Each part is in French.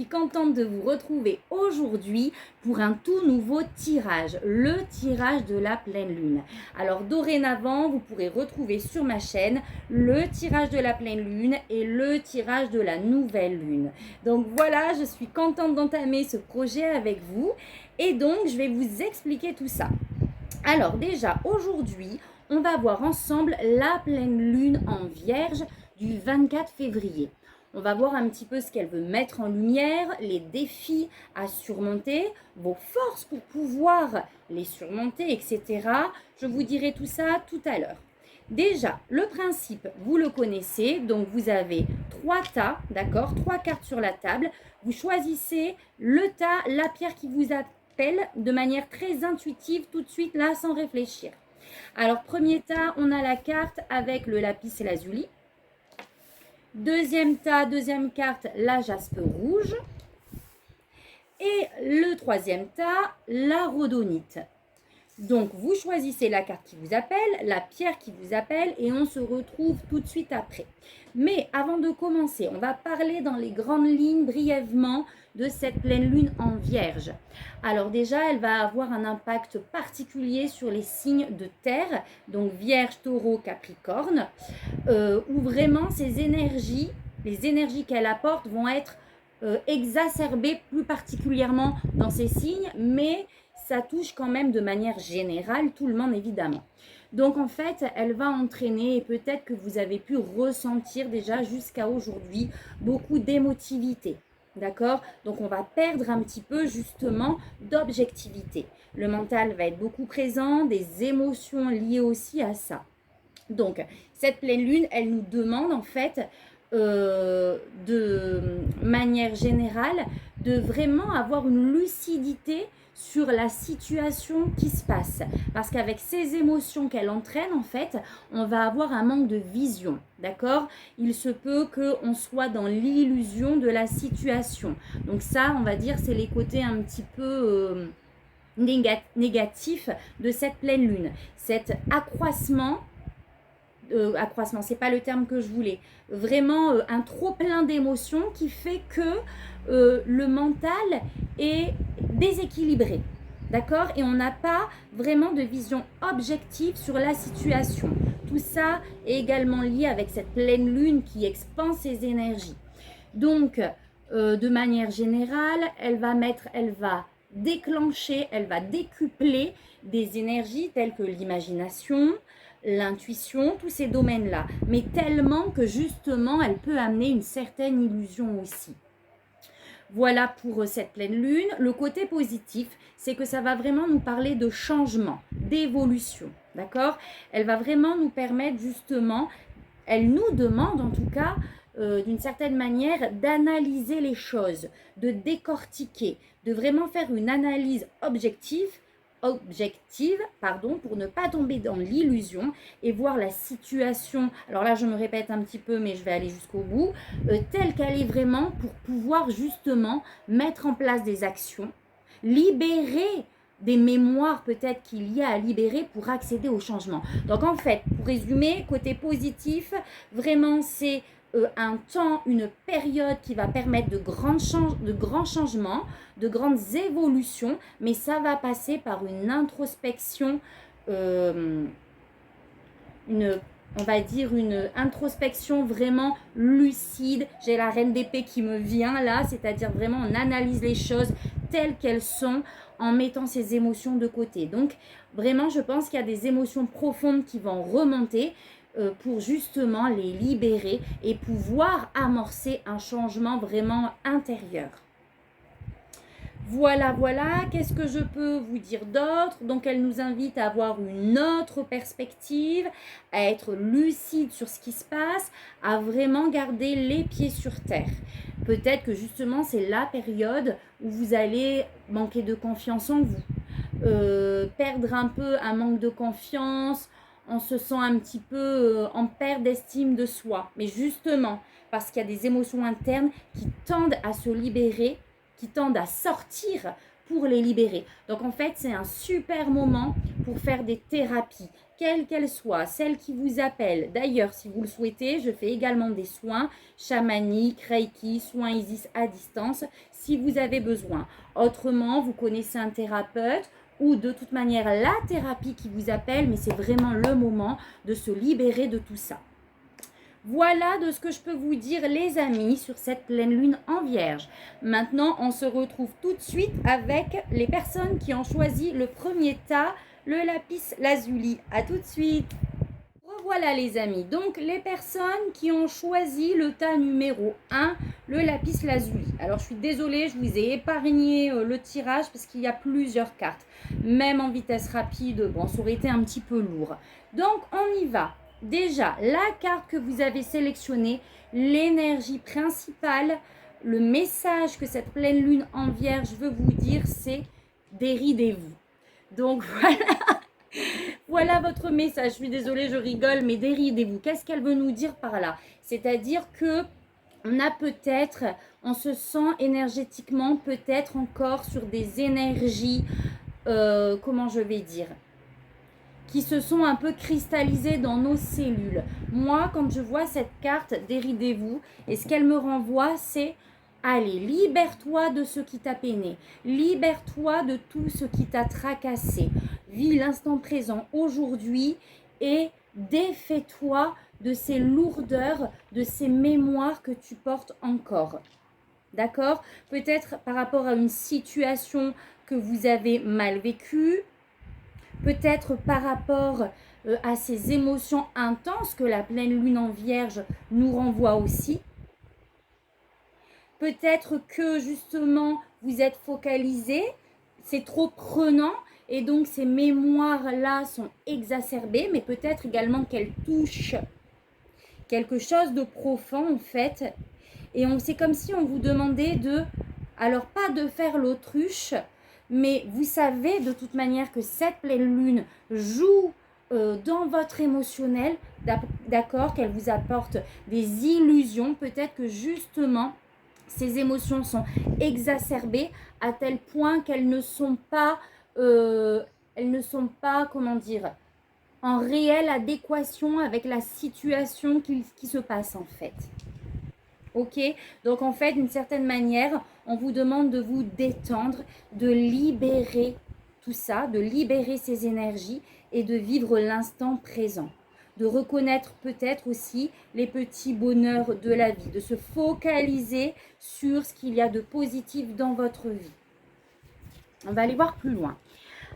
contente de vous retrouver aujourd'hui pour un tout nouveau tirage, le tirage de la pleine lune. Alors dorénavant, vous pourrez retrouver sur ma chaîne le tirage de la pleine lune et le tirage de la nouvelle lune. Donc voilà, je suis contente d'entamer ce projet avec vous et donc je vais vous expliquer tout ça. Alors déjà, aujourd'hui, on va voir ensemble la pleine lune en Vierge du 24 février. On va voir un petit peu ce qu'elle veut mettre en lumière, les défis à surmonter, vos forces pour pouvoir les surmonter, etc. Je vous dirai tout ça tout à l'heure. Déjà, le principe, vous le connaissez, donc vous avez 3 tas, d'accord, 3 cartes sur la table. Vous choisissez le tas, la pierre qui vous appelle de manière très intuitive, tout de suite là, sans réfléchir. Alors, premier tas, on a la carte avec le lapis lazuli. Deuxième tas, deuxième carte, la jaspe rouge. Et le troisième tas, la rhodonite. Donc, vous choisissez la carte qui vous appelle, la pierre qui vous appelle et on se retrouve tout de suite après. Mais avant de commencer, on va parler dans les grandes lignes brièvement de cette pleine lune en Vierge. Alors déjà, elle va avoir un impact particulier sur les signes de terre, donc Vierge, Taureau, Capricorne, où vraiment ces énergies, les énergies qu'elle apporte vont être exacerbées plus particulièrement dans ces signes, mais ça touche quand même de manière générale tout le monde évidemment. Donc en fait, elle va entraîner, et peut-être que vous avez pu ressentir déjà jusqu'à aujourd'hui, beaucoup d'émotivité. D'accord? Donc on va perdre un petit peu justement d'objectivité. Le mental va être beaucoup présent, des émotions liées aussi à ça. Donc cette pleine lune, elle nous demande en fait de manière générale de vraiment avoir une lucidité sur la situation qui se passe. Parce qu'avec ces émotions qu'elle entraîne, en fait, on va avoir un manque de vision, d'accord? Il se peut qu'on soit dans l'illusion de la situation. Donc ça, on va dire, c'est les côtés un petit peu négatifs de cette pleine lune. Cet accroissement, c'est pas le terme que je voulais, vraiment un trop plein d'émotions qui fait que le mental est déséquilibré, d'accord, et on n'a pas vraiment de vision objective sur la situation. Tout ça est également lié avec cette pleine lune qui expand ses énergies. Donc de manière générale, elle va déclencher, elle va décupler des énergies telles que l'imagination, l'intuition, tous ces domaines-là, mais tellement que justement, elle peut amener une certaine illusion aussi. Voilà pour cette pleine lune. Le côté positif, c'est que ça va vraiment nous parler de changement, d'évolution, d'accord? Elle va vraiment nous permettre justement, elle nous demande en tout cas, d'une certaine manière, d'analyser les choses, de décortiquer, de vraiment faire une analyse objective, pour ne pas tomber dans l'illusion et voir la situation, alors là je me répète un petit peu mais je vais aller jusqu'au bout, telle qu'elle est vraiment pour pouvoir justement mettre en place des actions, libérer des mémoires peut-être qu'il y a à libérer pour accéder au changement. Donc en fait, pour résumer, côté positif, vraiment c'est un temps, une période qui va permettre de grands changements, de grandes évolutions, mais ça va passer par une introspection, on va dire une introspection vraiment lucide. J'ai la reine d'épée qui me vient là, c'est-à-dire vraiment on analyse les choses telles qu'elles sont en mettant ses émotions de côté. Donc vraiment je pense qu'il y a des émotions profondes qui vont remonter pour justement les libérer et pouvoir amorcer un changement vraiment intérieur. Voilà, qu'est-ce que je peux vous dire d'autre? Donc elle nous invite à avoir une autre perspective, à être lucide sur ce qui se passe, à vraiment garder les pieds sur terre. Peut-être que justement c'est la période où vous allez manquer de confiance en vous, perdre un peu un manque de confiance, on se sent un petit peu en perte d'estime de soi. Mais justement, parce qu'il y a des émotions internes qui tendent à se libérer, qui tendent à sortir pour les libérer. Donc en fait, c'est un super moment pour faire des thérapies, quelles qu'elles soient, celles qui vous appellent. D'ailleurs, si vous le souhaitez, je fais également des soins chamaniques, Reiki, soins Isis à distance, si vous avez besoin. Autrement, vous connaissez un thérapeute ou de toute manière la thérapie qui vous appelle, mais c'est vraiment le moment de se libérer de tout ça. Voilà de ce que je peux vous dire les amis sur cette pleine lune en Vierge. Maintenant, on se retrouve tout de suite avec les personnes qui ont choisi le premier tas, le lapis lazuli. À tout de suite. Revoilà les amis, donc les personnes qui ont choisi le tas numéro 1, le lapis lazuli. Alors je suis désolée, je vous ai épargné le tirage parce qu'il y a plusieurs cartes. Même en vitesse rapide, bon, ça aurait été un petit peu lourd. Donc on y va. Déjà, la carte que vous avez sélectionnée, l'énergie principale, le message que cette pleine lune en Vierge veut vous dire, c'est déridez-vous. Donc voilà, voilà votre message. Je suis désolée, je rigole, mais déridez-vous. Qu'est-ce qu'elle veut nous dire par là? C'est-à-dire que on a peut-être, on se sent énergétiquement peut-être encore sur des énergies, comment je vais dire, qui se sont un peu cristallisées dans nos cellules. Moi, quand je vois cette carte, déridez-vous, et ce qu'elle me renvoie, c'est allez, libère-toi de ce qui t'a peiné, libère-toi de tout ce qui t'a tracassé, vis l'instant présent aujourd'hui et défais-toi de ces lourdeurs, de ces mémoires que tu portes encore. D'accord? Peut-être par rapport à une situation que vous avez mal vécue, peut-être par rapport à ces émotions intenses que la pleine lune en Vierge nous renvoie aussi. Peut-être que justement vous êtes focalisé, c'est trop prenant et donc ces mémoires-là sont exacerbées, mais peut-être également qu'elles touchent quelque chose de profond en fait. Et c'est comme si on vous demandait de, alors pas de faire l'autruche, mais vous savez de toute manière que cette pleine lune joue dans votre émotionnel, d'accord, qu'elle vous apporte des illusions, peut-être que justement ces émotions sont exacerbées à tel point qu'elles ne sont pas, comment dire, en réelle adéquation avec la situation qui se passe en fait. Ok, donc en fait, d'une certaine manière, on vous demande de vous détendre, de libérer tout ça, de libérer ces énergies et de vivre l'instant présent. De reconnaître peut-être aussi les petits bonheurs de la vie, de se focaliser sur ce qu'il y a de positif dans votre vie. On va aller voir plus loin.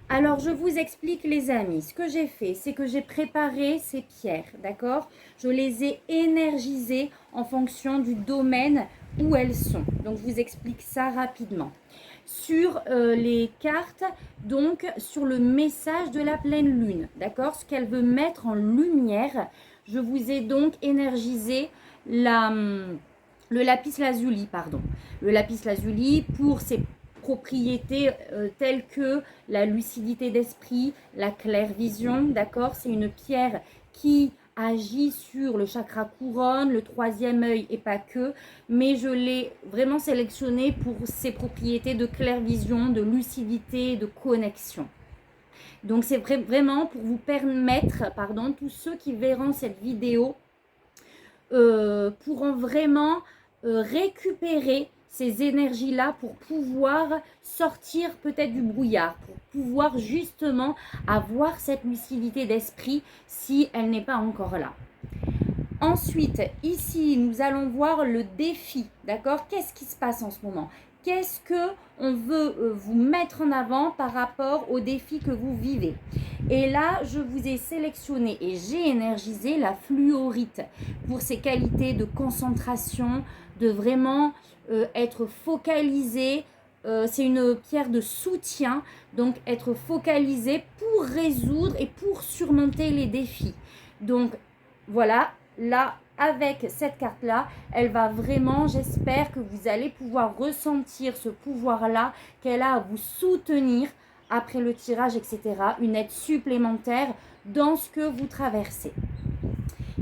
Alors, je vous explique les amis, ce que j'ai fait, c'est que j'ai préparé ces pierres, d'accord? Je les ai énergisées en fonction du domaine où elles sont. Donc, je vous explique ça rapidement. Sur les cartes, donc sur le message de la pleine lune, d'accord? Ce qu'elle veut mettre en lumière, je vous ai donc énergisé le lapis lazuli, pardon. Le lapis lazuli pour ses propriétés telles que la lucidité d'esprit, la clairvision, d'accord? C'est une pierre qui agit sur le chakra couronne, le troisième œil et pas que, mais je l'ai vraiment sélectionné pour ses propriétés de clairvision, de lucidité, de connexion. Donc c'est vraiment pour vous permettre, tous ceux qui verront cette vidéo pourront vraiment récupérer ces énergies-là pour pouvoir sortir peut-être du brouillard, pour pouvoir justement avoir cette lucidité d'esprit si elle n'est pas encore là. Ensuite, ici, nous allons voir le défi, d'accord? Qu'est-ce qui se passe en ce moment? Qu'est-ce qu'on veut vous mettre en avant par rapport au défi que vous vivez? Et là, je vous ai sélectionné et j'ai énergisé la fluorite pour ses qualités de concentration, de vraiment être focalisé. C'est une pierre de soutien, donc être focalisé pour résoudre et pour surmonter les défis. Donc, voilà. Là, avec cette carte-là, elle va vraiment, j'espère que vous allez pouvoir ressentir ce pouvoir-là qu'elle a à vous soutenir après le tirage, etc. Une aide supplémentaire dans ce que vous traversez.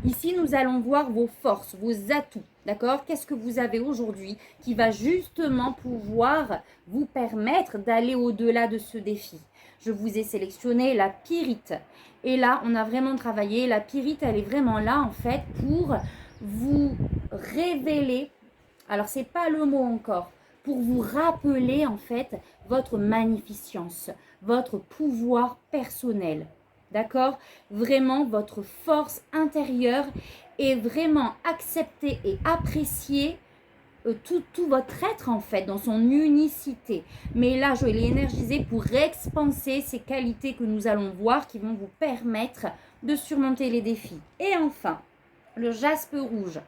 Ici, nous allons voir vos forces, vos atouts, d'accord? Qu'est-ce que vous avez aujourd'hui qui va justement pouvoir vous permettre d'aller au-delà de ce défi? Je vous ai sélectionné la pyrite. Et là, on a vraiment travaillé. La pyrite, elle est vraiment là, en fait, pour vous révéler. Alors, c'est pas le mot encore. Pour vous rappeler, en fait, votre magnificence, votre pouvoir personnel. D'accord? Vraiment, votre force intérieure et vraiment accepter et apprécier tout votre être en fait, dans son unicité. Mais là, je l'ai énergisé pour expanser ces qualités que nous allons voir qui vont vous permettre de surmonter les défis. Et enfin, le jaspe rouge.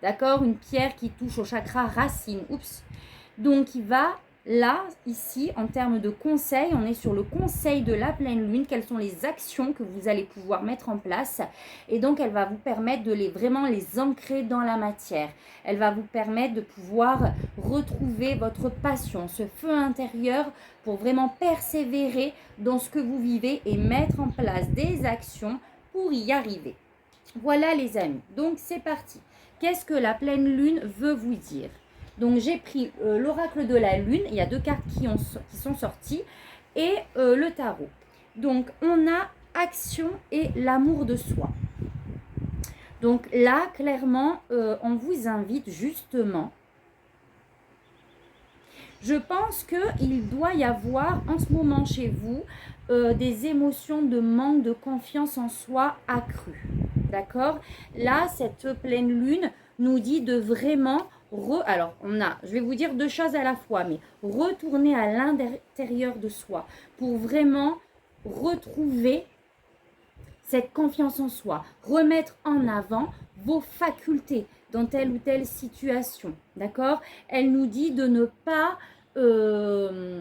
D'accord? Une pierre qui touche au chakra racine. Oups. Donc, il va là, ici, en termes de conseils, on est sur le conseil de la pleine lune. Quelles sont les actions que vous allez pouvoir mettre en place? Et donc, elle va vous permettre de vraiment les ancrer dans la matière. Elle va vous permettre de pouvoir retrouver votre passion, ce feu intérieur pour vraiment persévérer dans ce que vous vivez et mettre en place des actions pour y arriver. Voilà les amis, donc c'est parti. Qu'est-ce que la pleine lune veut vous dire? Donc j'ai pris l'oracle de la lune, il y a 2 cartes qui sont sorties, et le tarot. Donc on a action et l'amour de soi. Donc là, clairement, on vous invite justement. Je pense qu'il doit y avoir en ce moment chez vous des émotions de manque de confiance en soi accrues. D'accord? Là, cette pleine lune nous dit de vraiment alors, je vais vous dire 2 choses à la fois, mais retourner à l'intérieur de soi pour vraiment retrouver cette confiance en soi, remettre en avant vos facultés dans telle ou telle situation, d'accord? Elle nous dit de ne pas, de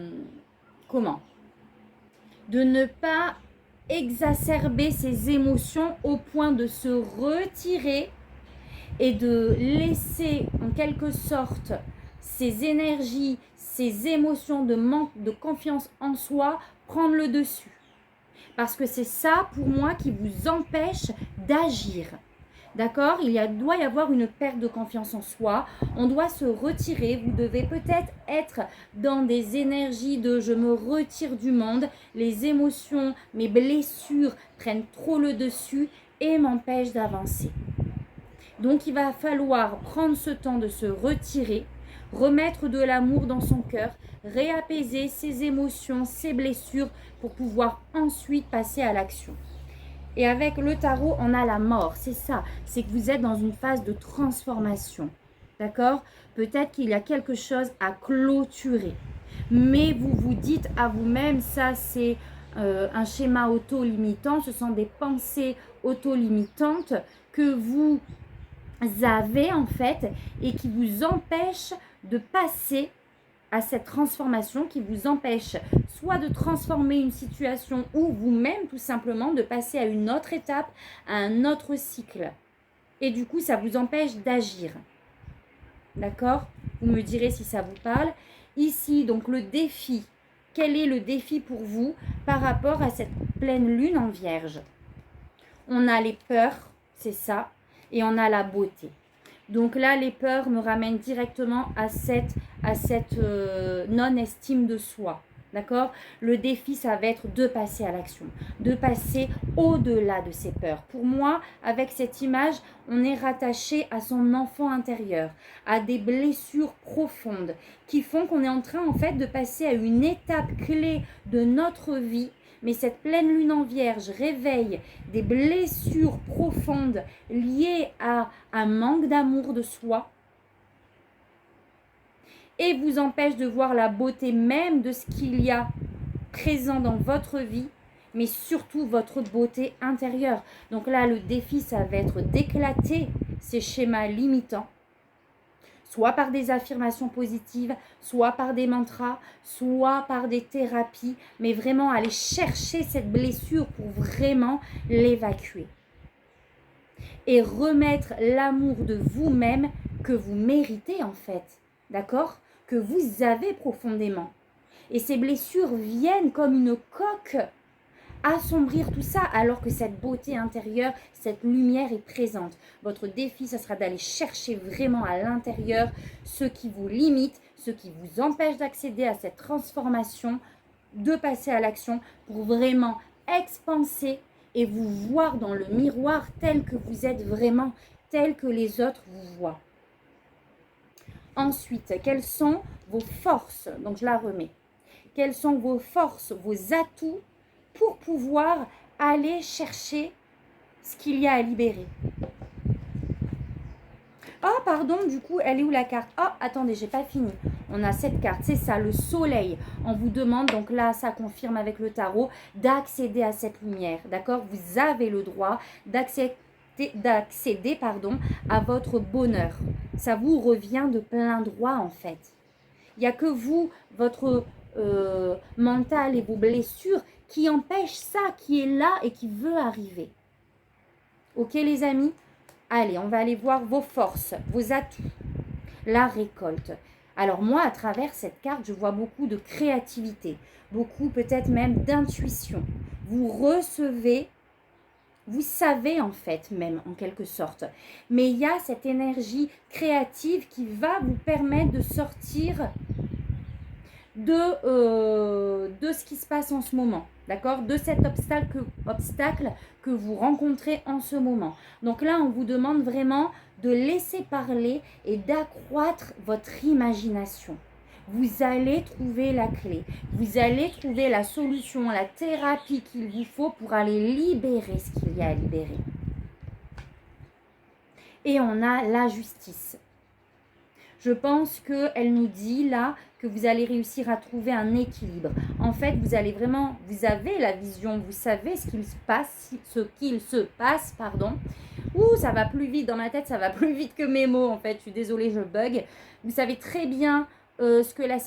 ne pas exacerber ses émotions au point de se retirer et de laisser en quelque sorte ces énergies, ces émotions de manque de confiance en soi prendre le dessus. Parce que c'est ça, pour moi, qui vous empêche d'agir. D'accord? Doit y avoir une perte de confiance en soi. On doit se retirer. Vous devez peut-être être dans des énergies de je me retire du monde. Les émotions, mes blessures prennent trop le dessus et m'empêchent d'avancer. Donc, il va falloir prendre ce temps de se retirer, remettre de l'amour dans son cœur, réapaiser ses émotions, ses blessures pour pouvoir ensuite passer à l'action. Et avec le tarot, on a la mort, c'est ça, c'est que vous êtes dans une phase de transformation, d'accord? Peut-être qu'il y a quelque chose à clôturer, mais vous vous dites à vous-même, ça c'est un schéma auto-limitant, ce sont des pensées auto-limitantes que vous avez en fait et qui vous empêchent de passer à cette transformation, qui vous empêche soit de transformer une situation ou vous-même tout simplement de passer à une autre étape, à un autre cycle. Et du coup, ça vous empêche d'agir. D'accord? Vous me direz si ça vous parle. Ici, donc le défi. Quel est le défi pour vous par rapport à cette pleine lune en Vierge? On a les peurs, c'est ça, et on a la beauté. Donc là, les peurs me ramènent directement à cette non-estime de soi. D'accord? Le défi, ça va être de passer à l'action, de passer au-delà de ces peurs. Pour moi, avec cette image, on est rattaché à son enfant intérieur, à des blessures profondes qui font qu'on est en train en fait de passer à une étape clé de notre vie. Mais cette pleine lune en Vierge réveille des blessures profondes liées à un manque d'amour de soi et vous empêche de voir la beauté même de ce qu'il y a présent dans votre vie, mais surtout votre beauté intérieure. Donc là, le défi, ça va être d'éclater ces schémas limitants, soit par des affirmations positives, soit par des mantras, soit par des thérapies, mais vraiment aller chercher cette blessure pour vraiment l'évacuer. Et remettre l'amour de vous-même que vous méritez en fait, d'accord? Que vous avez profondément. Et ces blessures viennent comme une coque assombrir tout ça alors que cette beauté intérieure, cette lumière est présente. Votre défi, ce sera d'aller chercher vraiment à l'intérieur ce qui vous limite, ce qui vous empêche d'accéder à cette transformation, de passer à l'action pour vraiment expanser et vous voir dans le miroir tel que vous êtes vraiment, tel que les autres vous voient. Ensuite, quelles sont vos forces? Donc, je la remets. Quelles sont vos forces, vos atouts pour pouvoir aller chercher ce qu'il y a à libérer? Oh, pardon, du coup, elle est où la carte? Oh, attendez, j'ai pas fini. On a cette carte, c'est ça, le soleil. On vous demande, donc là, ça confirme avec le tarot, d'accéder à cette lumière, d'accord? Vous avez le droit d'accéder à votre bonheur. Ça vous revient de plein droit, en fait. Il n'y a que vous, votre mental et vos blessures qui empêchent ça, qui est là et qui veut arriver. Ok, les amis? Allez, on va aller voir vos forces, vos atouts, la récolte. Alors moi, à travers cette carte, je vois beaucoup de créativité, beaucoup peut-être même d'intuition. Vous recevez, vous savez en fait même en quelque sorte. Mais il y a cette énergie créative qui va vous permettre de sortir de ce qui se passe en ce moment, d'accord? De cet obstacle que vous rencontrez en ce moment. Donc là, on vous demande vraiment de laisser parler et d'accroître votre imagination. Vous allez trouver la clé, vous allez trouver la solution, la thérapie qu'il vous faut pour aller libérer ce qu'il y a à libérer. Et on a la justice. Je pense qu'elle nous dit là que vous allez réussir à trouver un équilibre. En fait, vous avez la vision, vous savez ce qu'il se passe, Ouh, ça va plus vite dans ma tête, ça va plus vite que mes mots en fait. Je suis désolée, je bug. Vous savez très bien ce que la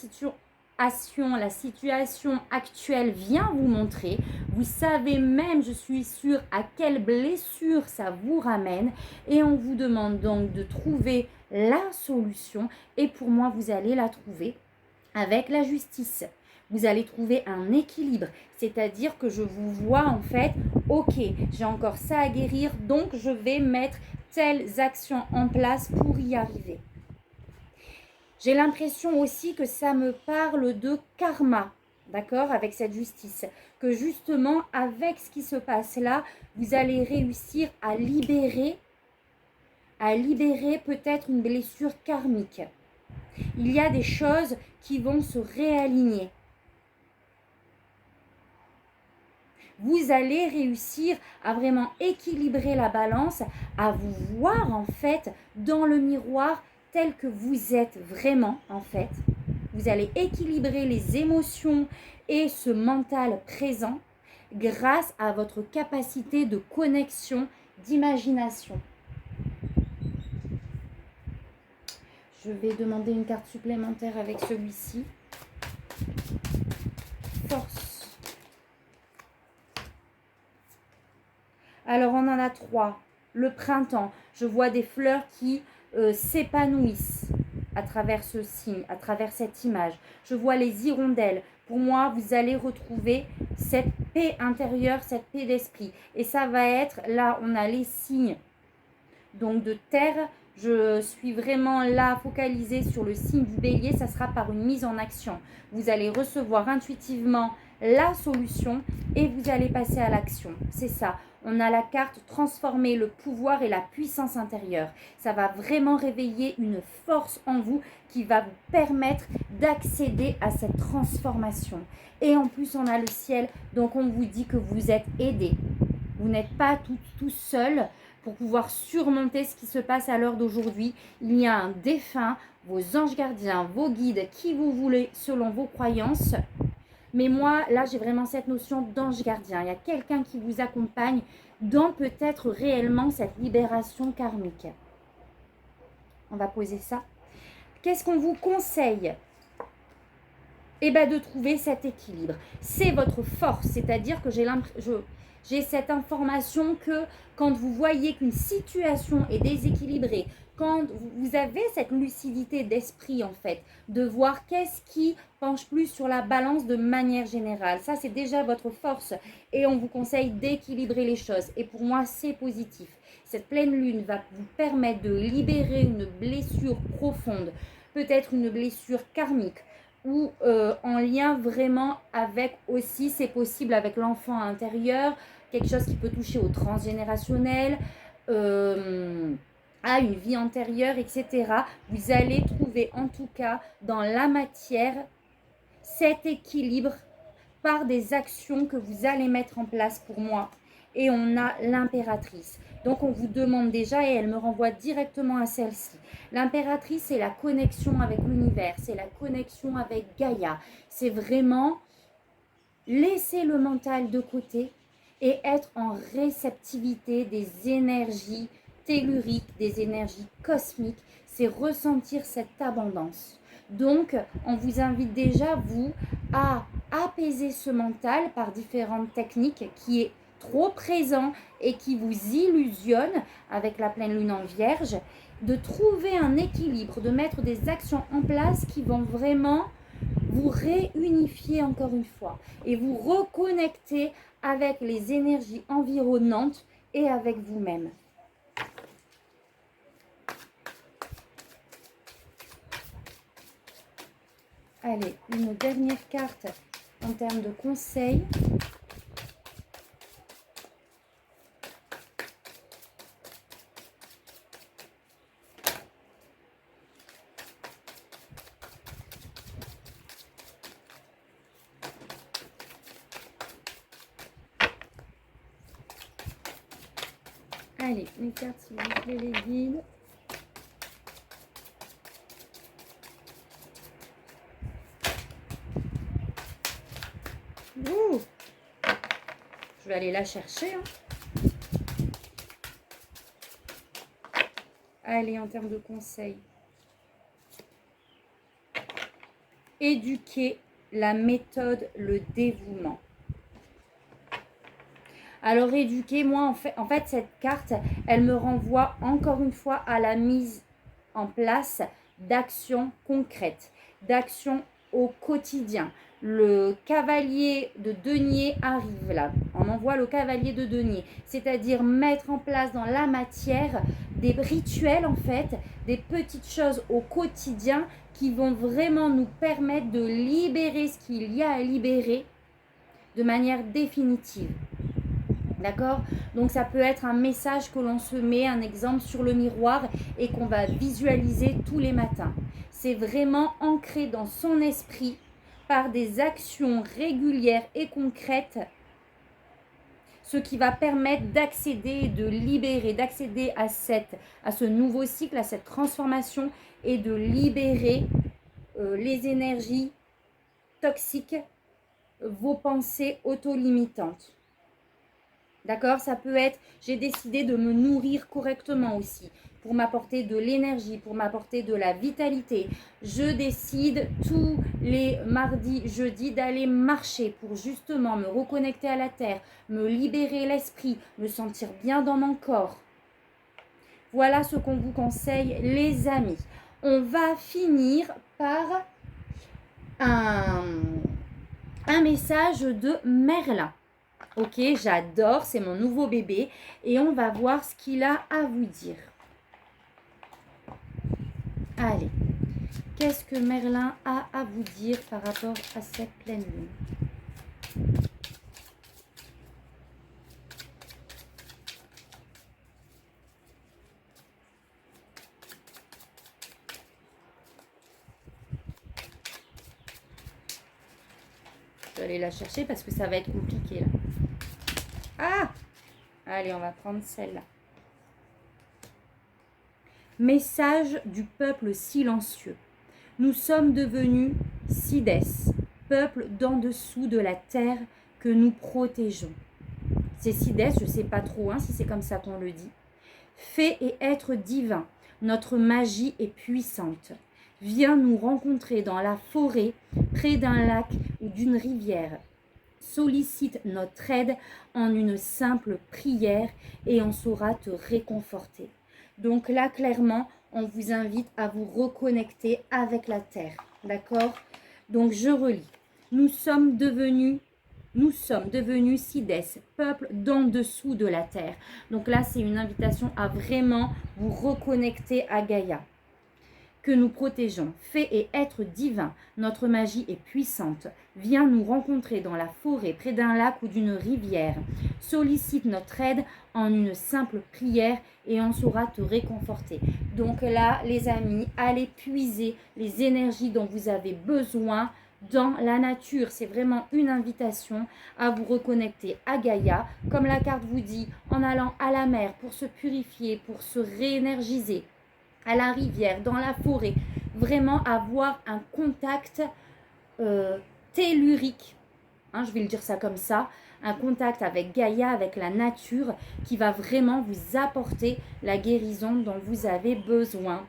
situation actuelle vient vous montrer. Vous savez même, je suis sûre, à quelle blessure ça vous ramène. Et on vous demande donc de trouver la solution. Et pour moi, vous allez la trouver avec la justice. Vous allez trouver un équilibre. C'est-à-dire que je vous vois en fait, ok, j'ai encore ça à guérir, donc je vais mettre telles actions en place pour y arriver. J'ai l'impression aussi que ça me parle de karma, d'accord, avec cette justice. Que justement, avec ce qui se passe là, vous allez réussir à libérer peut-être une blessure karmique. Il y a des choses qui vont se réaligner. Vous allez réussir à vraiment équilibrer la balance, à vous voir en fait dans le miroir tel que vous êtes vraiment en fait. Vous allez équilibrer les émotions et ce mental présent grâce à votre capacité de connexion, d'imagination. Je vais demander une carte supplémentaire avec celui-ci. Force. Alors, on en a 3. Le printemps. Je vois des fleurs qui s'épanouissent à travers ce signe, à travers cette image. Je vois les hirondelles. Pour moi, vous allez retrouver cette paix intérieure, cette paix d'esprit. Et ça va être, là, on a les signes donc de terre. Je suis vraiment là focalisée sur le signe du bélier. Ça sera par une mise en action. Vous allez recevoir intuitivement la solution et vous allez passer à l'action. C'est ça. On a la carte transformer le pouvoir et la puissance intérieure. Ça va vraiment réveiller une force en vous qui va vous permettre d'accéder à cette transformation. Et en plus, on a le ciel. Donc, on vous dit que vous êtes aidé. Vous n'êtes pas tout seul pour pouvoir surmonter ce qui se passe à l'heure d'aujourd'hui. Il y a un défunt, vos anges gardiens, vos guides, qui vous voulez selon vos croyances. Mais moi, là, j'ai vraiment cette notion d'ange gardien. Il y a quelqu'un qui vous accompagne dans peut-être réellement cette libération karmique. On va poser ça. Qu'est-ce qu'on vous conseille? Eh bien, de trouver cet équilibre. C'est votre force, c'est-à-dire que j'ai cette information que quand vous voyez qu'une situation est déséquilibrée, quand vous avez cette lucidité d'esprit en fait, de voir qu'est-ce qui penche plus sur la balance de manière générale. Ça, c'est déjà votre force et on vous conseille d'équilibrer les choses. Et pour moi, c'est positif. Cette pleine lune va vous permettre de libérer une blessure profonde, peut-être une blessure karmique ou en lien vraiment avec aussi, c'est possible, avec l'enfant intérieur, quelque chose qui peut toucher au transgénérationnel, à une vie antérieure, etc. Vous allez trouver en tout cas dans la matière cet équilibre par des actions que vous allez mettre en place pour moi. Et on a l'impératrice. Donc on vous demande déjà, et elle me renvoie directement à celle-ci. L'impératrice, c'est la connexion avec l'univers, c'est la connexion avec Gaïa. C'est vraiment laisser le mental de côté et être en réceptivité des énergies telluriques, des énergies cosmiques. C'est ressentir cette abondance. Donc, on vous invite déjà, vous, à apaiser ce mental par différentes techniques qui est trop présent et qui vous illusionne avec la pleine lune en vierge, de trouver un équilibre, de mettre des actions en place qui vont vraiment vous réunifier encore une fois et vous reconnecter avec les énergies environnantes et avec vous-même. Allez, une dernière carte en termes de conseils. Allez, les cartes, s'il vous plaît, les guides. Ouh, je vais aller la chercher. Allez, en termes de conseils. Éduquer, la méthode, le dévouement. Alors éduquer, moi en fait cette carte, elle me renvoie encore une fois à la mise en place d'actions concrètes, d'actions au quotidien. Le cavalier de denier arrive là. On envoie le cavalier de denier, c'est-à-dire mettre en place dans la matière des rituels en fait, des petites choses au quotidien qui vont vraiment nous permettre de libérer ce qu'il y a à libérer de manière définitive. D'accord? Donc ça peut être un message que l'on se met, un exemple sur le miroir et qu'on va visualiser tous les matins. C'est vraiment ancré dans son esprit par des actions régulières et concrètes, ce qui va permettre d'accéder, de libérer, d'accéder à ce nouveau cycle, à cette transformation et de libérer les énergies toxiques, vos pensées auto-limitantes. D'accord? Ça peut être, j'ai décidé de me nourrir correctement aussi, pour m'apporter de l'énergie, pour m'apporter de la vitalité. Je décide tous les mardis, jeudis d'aller marcher pour justement me reconnecter à la terre, me libérer l'esprit, me sentir bien dans mon corps. Voilà ce qu'on vous conseille, les amis. On va finir par un message de Merlin. Ok, j'adore, c'est mon nouveau bébé et on va voir ce qu'il a à vous dire. Allez, qu'est-ce que Merlin a à vous dire par rapport à cette pleine lune? Je vais aller la chercher parce que ça va être compliqué là. Ah! Allez, on va prendre celle-là. Message du peuple silencieux. Nous sommes devenus Sides, peuple d'en dessous de la terre que nous protégeons. C'est Sides, je ne sais pas trop si c'est comme ça qu'on le dit. Fait et être divin, notre magie est puissante. Viens nous rencontrer dans la forêt, près d'un lac ou d'une rivière. Sollicite notre aide en une simple prière et on saura te réconforter. Donc là, clairement, on vous invite à vous reconnecter avec la terre. D'accord? Donc, je relis. Nous sommes devenus Siddhis, peuple d'en dessous de la terre. Donc là, c'est une invitation à vraiment vous reconnecter à Gaïa, que nous protégeons. Fée et être divin, notre magie est puissante. Viens nous rencontrer dans la forêt, près d'un lac ou d'une rivière. Sollicite notre aide en une simple prière et on saura te réconforter. Donc là, les amis, allez puiser les énergies dont vous avez besoin dans la nature. C'est vraiment une invitation à vous reconnecter à Gaïa, comme la carte vous dit, en allant à la mer pour se purifier, pour se réénergiser, à la rivière, dans la forêt, vraiment avoir un contact tellurique, je vais le dire ça comme ça, un contact avec Gaïa, avec la nature, qui va vraiment vous apporter la guérison dont vous avez besoin.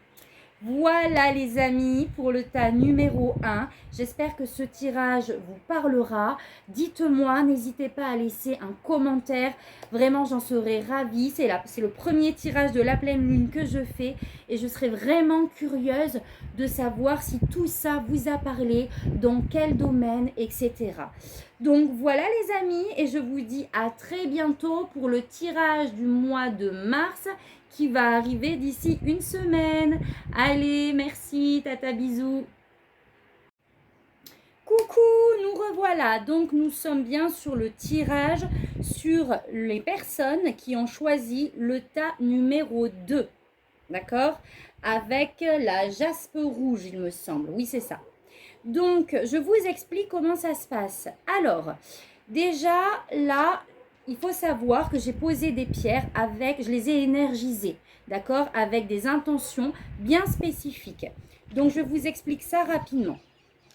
Voilà les amis pour le tas numéro 1. J'espère que ce tirage vous parlera. Dites-moi, n'hésitez pas à laisser un commentaire. Vraiment, j'en serais ravie. C'est le premier tirage de la pleine lune que je fais. Et je serais vraiment curieuse de savoir si tout ça vous a parlé, dans quel domaine, etc. Donc voilà les amis. Et je vous dis à très bientôt pour le tirage du mois de mars, qui va arriver d'ici une semaine. Allez, merci, tata, bisous. Coucou, nous revoilà. Donc, nous sommes bien sur le tirage sur les personnes qui ont choisi le tas numéro 2. D'accord? Avec la jaspe rouge, il me semble. Oui, c'est ça. Donc, je vous explique comment ça se passe. Alors, déjà, là, il faut savoir que j'ai posé des pierres je les ai énergisées, d'accord, avec des intentions bien spécifiques. Donc, je vous explique ça rapidement.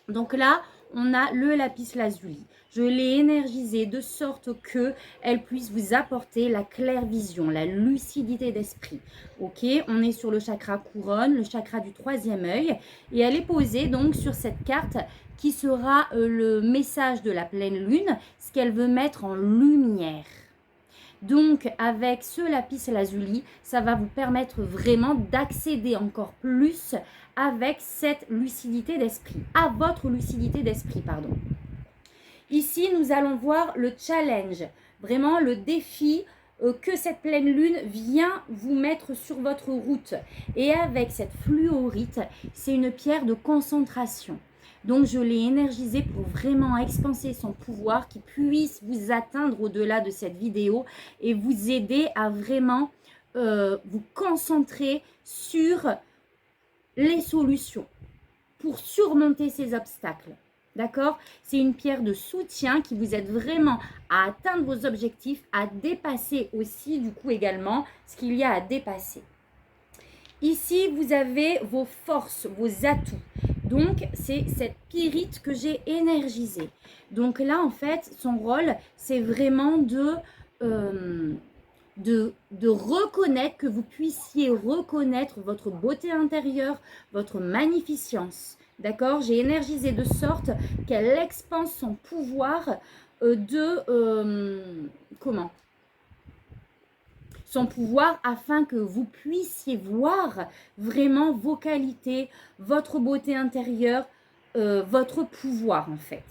Donc là, on a le lapis lazuli. Je l'ai énergisé de sorte que elle puisse vous apporter la clairvision, la lucidité d'esprit. Ok, on est sur le chakra couronne, le chakra du 3e œil, et elle est posée donc sur cette carte qui sera le message de la pleine lune, ce qu'elle veut mettre en lumière. Donc, avec ce lapis lazuli, ça va vous permettre vraiment d'accéder encore plus avec cette lucidité d'esprit, à votre lucidité d'esprit, pardon. Ici, nous allons voir le challenge, vraiment le défi que cette pleine lune vient vous mettre sur votre route. Et avec cette fluorite, c'est une pierre de concentration. Donc, je l'ai énergisé pour vraiment expanser son pouvoir, qui puisse vous atteindre au-delà de cette vidéo et vous aider à vraiment vous concentrer sur les solutions pour surmonter ces obstacles. D'accord? C'est une pierre de soutien qui vous aide vraiment à atteindre vos objectifs, à dépasser aussi du coup également ce qu'il y a à dépasser. Ici, vous avez vos forces, vos atouts. Donc, c'est cette pyrite que j'ai énergisée. Donc là, en fait, son rôle, c'est vraiment de reconnaître, que vous puissiez reconnaître votre beauté intérieure, votre magnificence. D'accord? J'ai énergisé de sorte qu'elle expanse son pouvoir son pouvoir afin que vous puissiez voir vraiment vos qualités, votre beauté intérieure, votre pouvoir en fait.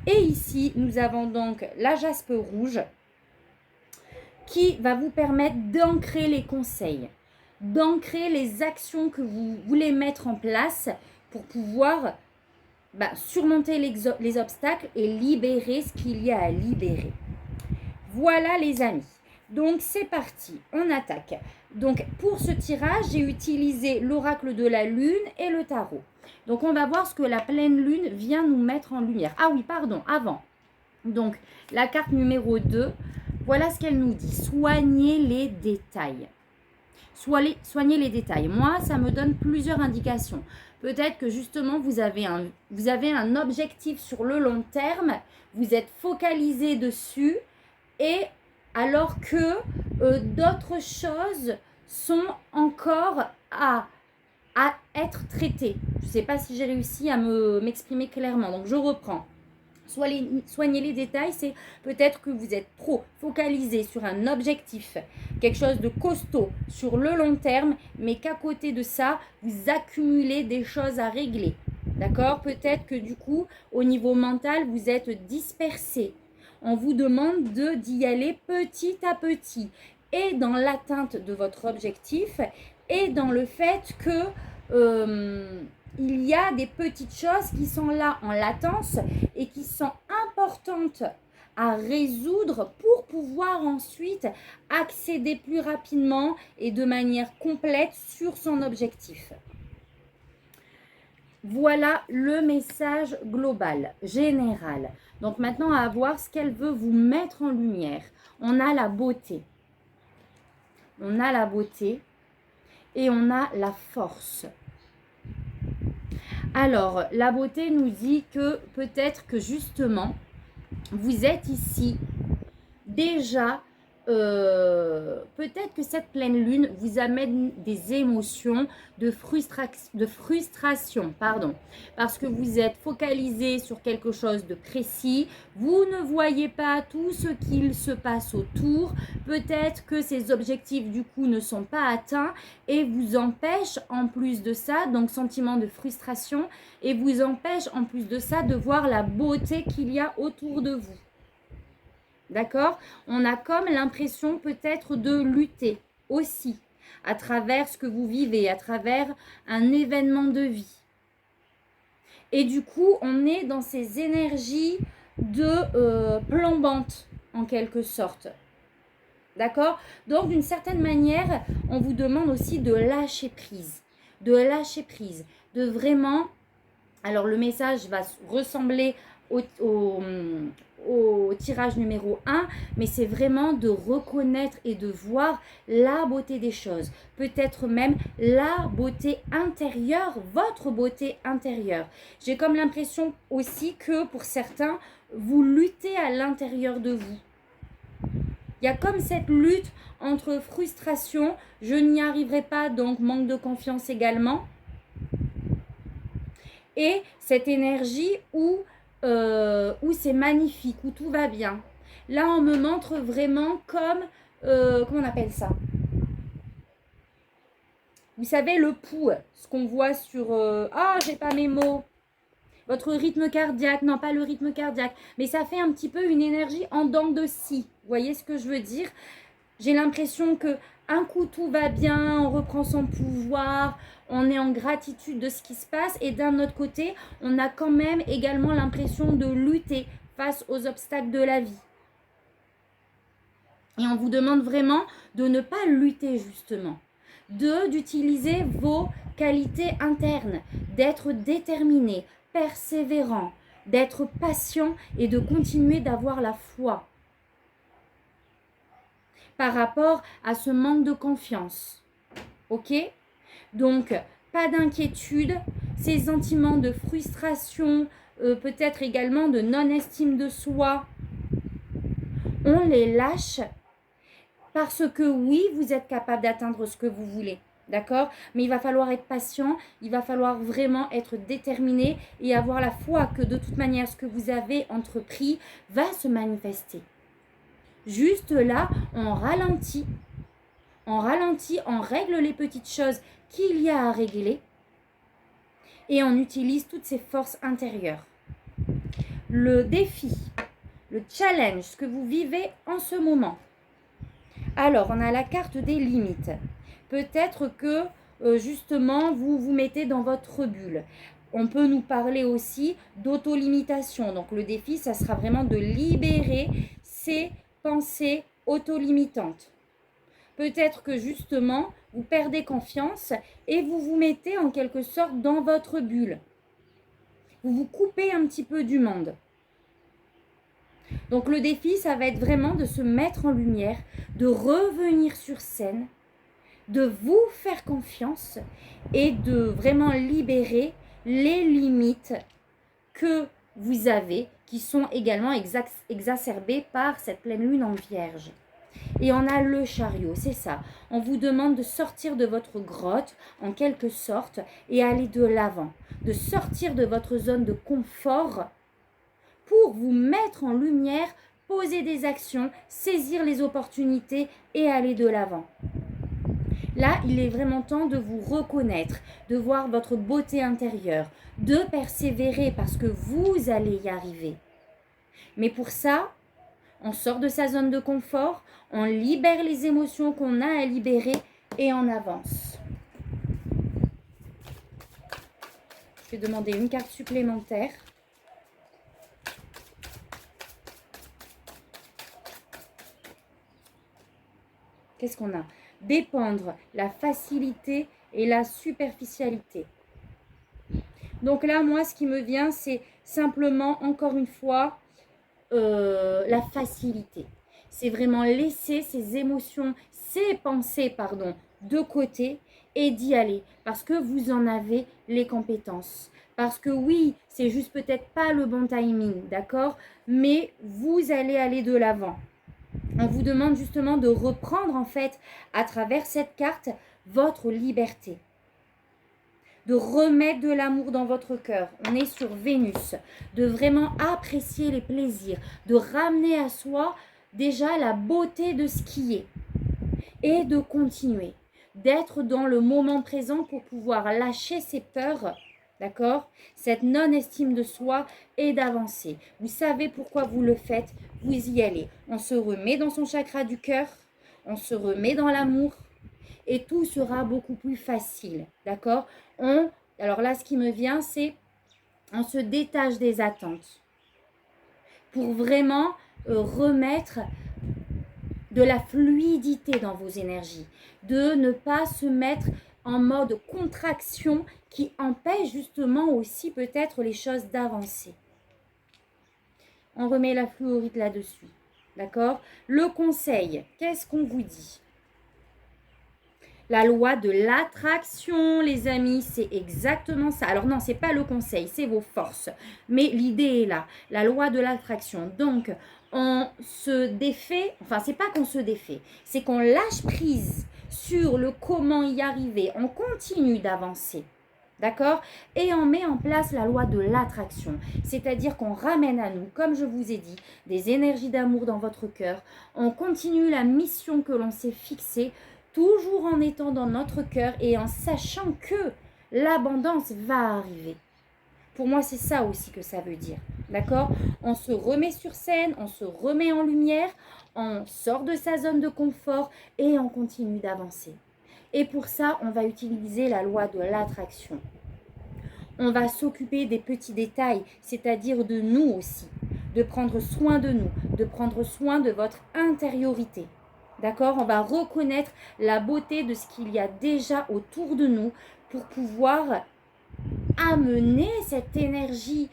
Et ici, nous avons donc la jaspe rouge qui va vous permettre d'ancrer les conseils, d'ancrer les actions que vous voulez mettre en place pour pouvoir surmonter les obstacles et libérer ce qu'il y a à libérer. Voilà les amis. Donc c'est parti, on attaque. Donc pour ce tirage, j'ai utilisé l'oracle de la lune et le tarot. Donc on va voir ce que la pleine lune vient nous mettre en lumière. Ah oui, pardon, avant. Donc la carte numéro 2, voilà ce qu'elle nous dit. Soignez les détails. Soignez les détails. Moi, ça me donne plusieurs indications. Peut-être que justement, vous avez un objectif sur le long terme, vous êtes focalisé dessus, et alors que d'autres choses sont encore à être traitées. Je ne sais pas si j'ai réussi à m'exprimer clairement. Donc, je reprends. Soignez les détails, c'est peut-être que vous êtes trop focalisé sur un objectif, quelque chose de costaud sur le long terme, mais qu'à côté de ça, vous accumulez des choses à régler. D'accord? Peut-être que du coup, au niveau mental, vous êtes dispersé. On vous demande d'y aller petit à petit et dans l'atteinte de votre objectif et dans le fait que il y a des petites choses qui sont là en latence et qui sont importantes à résoudre pour pouvoir ensuite accéder plus rapidement et de manière complète sur son objectif. Voilà le message global, général. Donc maintenant, à voir ce qu'elle veut vous mettre en lumière. On a la beauté. On a la beauté et on a la force. Alors, la beauté nous dit que peut-être que justement, vous êtes ici déjà, peut-être que cette pleine lune vous amène des émotions de frustration, parce que vous êtes focalisé sur quelque chose de précis, vous ne voyez pas tout ce qu'il se passe autour, peut-être que ces objectifs du coup ne sont pas atteints et vous empêchent en plus de ça, donc sentiment de frustration, et vous empêche en plus de ça de voir la beauté qu'il y a autour de vous. D'accord? On a comme l'impression peut-être de lutter aussi à travers ce que vous vivez, à travers un événement de vie. Et du coup, on est dans ces énergies de plombantes en quelque sorte. D'accord? Donc, d'une certaine manière, on vous demande aussi de lâcher prise. De lâcher prise. De vraiment... Alors, le message va ressembler au tirage numéro 1, mais c'est vraiment de reconnaître et de voir la beauté des choses. Peut-être même la beauté intérieure, votre beauté intérieure. J'ai comme l'impression aussi que pour certains, vous luttez à l'intérieur de vous. Il y a comme cette lutte entre frustration, je n'y arriverai pas, donc manque de confiance également. Et cette énergie où c'est magnifique, où tout va bien. Là, on me montre vraiment comme, comment on appelle ça? Vous savez, le pouls, ce qu'on voit sur... j'ai pas mes mots. Votre rythme cardiaque, non pas le rythme cardiaque, mais ça fait un petit peu une énergie en dents de scie. Vous voyez ce que je veux dire? J'ai l'impression que un coup tout va bien, on reprend son pouvoir, on est en gratitude de ce qui se passe et d'un autre côté, on a quand même également l'impression de lutter face aux obstacles de la vie. Et on vous demande vraiment de ne pas lutter justement, d'utiliser vos qualités internes, d'être déterminé, persévérant, d'être patient et de continuer d'avoir la foi par rapport à ce manque de confiance. Ok? Donc, pas d'inquiétude, ces sentiments de frustration, peut-être également de non-estime de soi, on les lâche parce que oui, vous êtes capable d'atteindre ce que vous voulez. D'accord? Mais il va falloir être patient, il va falloir vraiment être déterminé et avoir la foi que de toute manière, ce que vous avez entrepris va se manifester. Juste là, on ralentit, on règle les petites choses qu'il y a à régler et on utilise toutes ces forces intérieures. Le défi, le challenge, ce que vous vivez en ce moment. Alors, on a la carte des limites. Peut-être que justement, vous vous mettez dans votre bulle. On peut nous parler aussi d'autolimitation. Donc, le défi, ça sera vraiment de libérer ces pensées autolimitantes. Peut-être que justement, vous perdez confiance et vous vous mettez en quelque sorte dans votre bulle. Vous vous coupez un petit peu du monde. Donc le défi, ça va être vraiment de se mettre en lumière, de revenir sur scène, de vous faire confiance et de vraiment libérer les limites que vous avez, qui sont également exacerbées par cette pleine lune en Vierge. Et on a le chariot, c'est ça. On vous demande de sortir de votre grotte, en quelque sorte, et aller de l'avant. De sortir de votre zone de confort pour vous mettre en lumière, poser des actions, saisir les opportunités et aller de l'avant. Là, il est vraiment temps de vous reconnaître, de voir votre beauté intérieure, de persévérer parce que vous allez y arriver. Mais pour ça, on sort de sa zone de confort, on libère les émotions qu'on a à libérer et on avance. Je vais demander une carte supplémentaire. Qu'est-ce qu'on a? Dépendre, la facilité et la superficialité. Donc là, moi, ce qui me vient, c'est simplement, encore une fois, la facilité. C'est vraiment laisser ses émotions, ses pensées, pardon, de côté et d'y aller. Parce que vous en avez les compétences. Parce que oui, c'est juste peut-être pas le bon timing, d'accord? Mais vous allez aller de l'avant. On vous demande justement de reprendre en fait à travers cette carte votre liberté. De remettre de l'amour dans votre cœur. On est sur Vénus. De vraiment apprécier les plaisirs. De ramener à soi déjà la beauté de ce qui est. Et de continuer. D'être dans le moment présent pour pouvoir lâcher ses peurs. D'accord? Cette non-estime de soi et d'avancer. Vous savez pourquoi vous le faites. Vous y allez. On se remet dans son chakra du cœur. On se remet dans l'amour. Et tout sera beaucoup plus facile. D'accord? Alors là, ce qui me vient, c'est on se détache des attentes pour vraiment remettre de la fluidité dans vos énergies, de ne pas se mettre en mode contraction qui empêche justement aussi peut-être les choses d'avancer. On remet la fluorite là-dessus, d'accord? Le conseil, qu'est-ce qu'on vous dit? La loi de l'attraction, les amis, c'est exactement ça. Alors non, c'est pas le conseil, c'est vos forces. Mais l'idée est là, la loi de l'attraction. Donc, on se défait, enfin, c'est pas qu'on se défait, c'est qu'on lâche prise sur le comment y arriver. On continue d'avancer. D'accord? Et on met en place la loi de l'attraction. C'est-à-dire qu'on ramène à nous, comme je vous ai dit, des énergies d'amour dans votre cœur. On continue la mission que l'on s'est fixée, toujours en étant dans notre cœur et en sachant que l'abondance va arriver. Pour moi, c'est ça aussi que ça veut dire. D'accord? On se remet sur scène, on se remet en lumière, on sort de sa zone de confort et on continue d'avancer. Et pour ça, on va utiliser la loi de l'attraction. On va s'occuper des petits détails, c'est-à-dire de nous aussi, de prendre soin de nous, de prendre soin de votre intériorité. D'accord? On va reconnaître la beauté de ce qu'il y a déjà autour de nous pour pouvoir amener cette énergie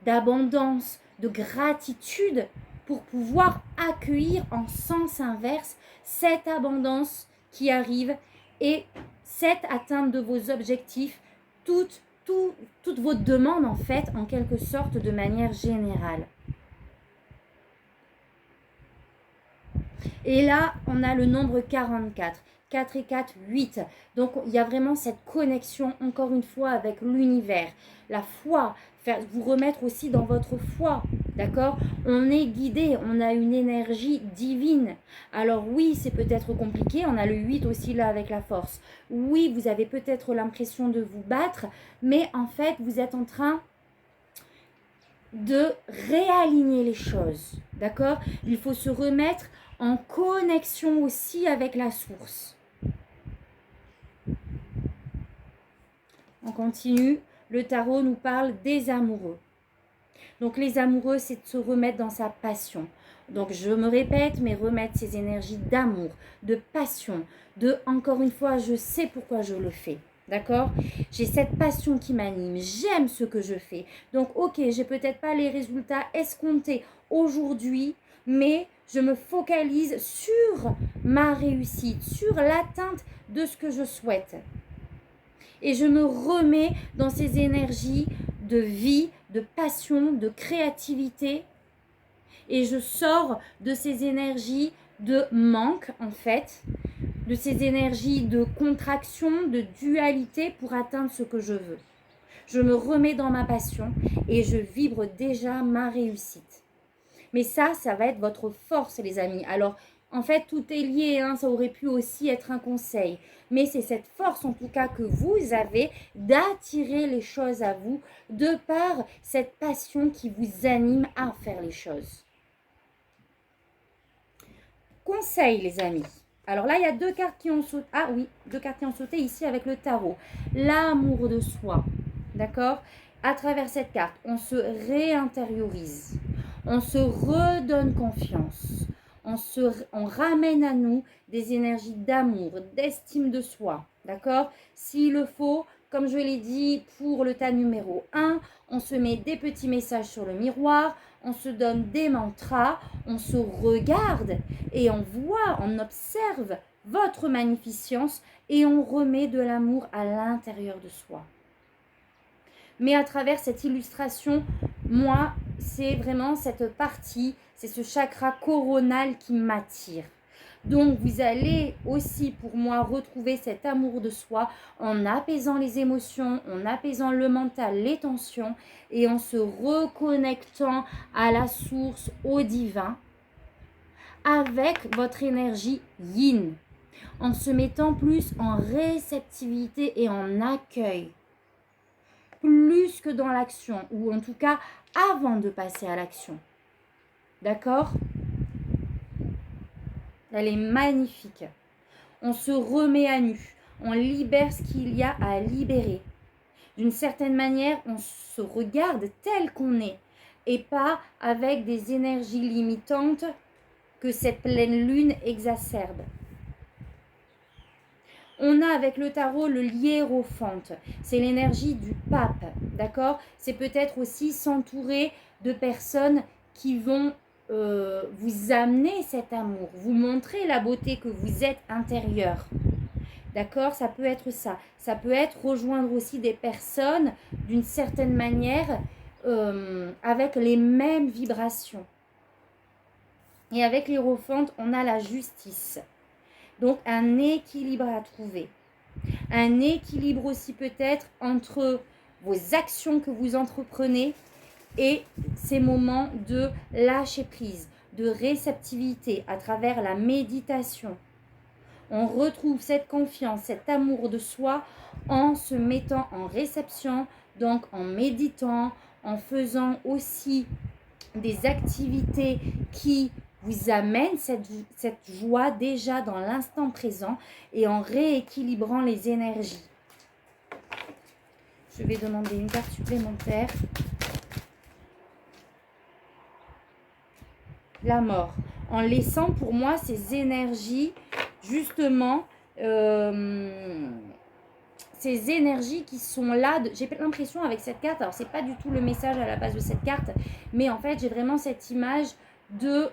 d'abondance, de gratitude pour pouvoir accueillir en sens inverse cette abondance qui arrive et cette atteinte de vos objectifs, toutes vos demandes en fait, en quelque sorte de manière générale. Et là, on a le nombre 44. 4 et 4, 8. Donc, il y a vraiment cette connexion, encore une fois, avec l'univers. La foi, vous remettre aussi dans votre foi, d'accord? On est guidé, on a une énergie divine. Alors oui, c'est peut-être compliqué, on a le 8 aussi là avec la force. Oui, vous avez peut-être l'impression de vous battre, mais en fait, vous êtes en train de réaligner les choses, d'accord? Il faut se remettre en connexion aussi avec la source. On continue. Le tarot nous parle des amoureux. Donc les amoureux, c'est de se remettre dans sa passion. Donc je me répète, mais remettre ces énergies d'amour, de passion, de encore une fois, je sais pourquoi je le fais. D'accord? J'ai cette passion qui m'anime. J'aime ce que je fais. Donc ok, j'ai peut-être pas les résultats escomptés aujourd'hui, mais je me focalise sur ma réussite, sur l'atteinte de ce que je souhaite. Et je me remets dans ces énergies de vie, de passion, de créativité. Et je sors de ces énergies de manque, en fait, de ces énergies de contraction, de dualité pour atteindre ce que je veux. Je me remets dans ma passion et je vibre déjà ma réussite. Mais ça va être votre force, les amis. Alors, en fait, tout est lié, hein, ça aurait pu aussi être un conseil. Mais c'est cette force, en tout cas, que vous avez d'attirer les choses à vous de par cette passion qui vous anime à faire les choses. Conseil, les amis. Alors là, il y a deux cartes qui ont sauté. Ah oui, deux cartes qui ont sauté ici avec le tarot. L'amour de soi. D'accord? À travers cette carte, on se réintériorise. On se redonne confiance. On ramène à nous des énergies d'amour, d'estime de soi. D'accord? S'il le faut, comme je l'ai dit pour le tas numéro 1, on se met des petits messages sur le miroir, on se donne des mantras, on se regarde et on voit, on observe votre magnificence et on remet de l'amour à l'intérieur de soi. Mais à travers cette illustration, moi, c'est vraiment cette partie, c'est ce chakra coronal qui m'attire. Donc, vous allez aussi, pour moi, retrouver cet amour de soi en apaisant les émotions, en apaisant le mental, les tensions et en se reconnectant à la source, au divin, avec votre énergie yin, en se mettant plus en réceptivité et en accueil, plus que dans l'action, ou en tout cas avant de passer à l'action. D'accord ? Elle est magnifique. On se remet à nu, on libère ce qu'il y a à libérer. D'une certaine manière, on se regarde tel qu'on est et pas avec des énergies limitantes que cette pleine lune exacerbe. On a avec le tarot le hiérophante, c'est l'énergie du pape, d'accord? C'est peut-être aussi s'entourer de personnes qui vont vous amener cet amour, vous montrer la beauté que vous êtes intérieure. D'accord? Ça peut être ça. Ça peut être rejoindre aussi des personnes d'une certaine manière avec les mêmes vibrations. Et avec l'hiérophante, on a la justice. Donc un équilibre à trouver. Un équilibre aussi peut-être entre vos actions que vous entreprenez et ces moments de lâcher prise, de réceptivité à travers la méditation. On retrouve cette confiance, cet amour de soi en se mettant en réception, donc en méditant, en faisant aussi des activités qui vous amènent cette joie déjà dans l'instant présent et en rééquilibrant les énergies. Je vais demander une carte supplémentaire. La mort. En laissant pour moi ces énergies, justement, ces énergies qui sont là. J'ai l'impression avec cette carte, alors c'est pas du tout le message à la base de cette carte, mais en fait j'ai vraiment cette image de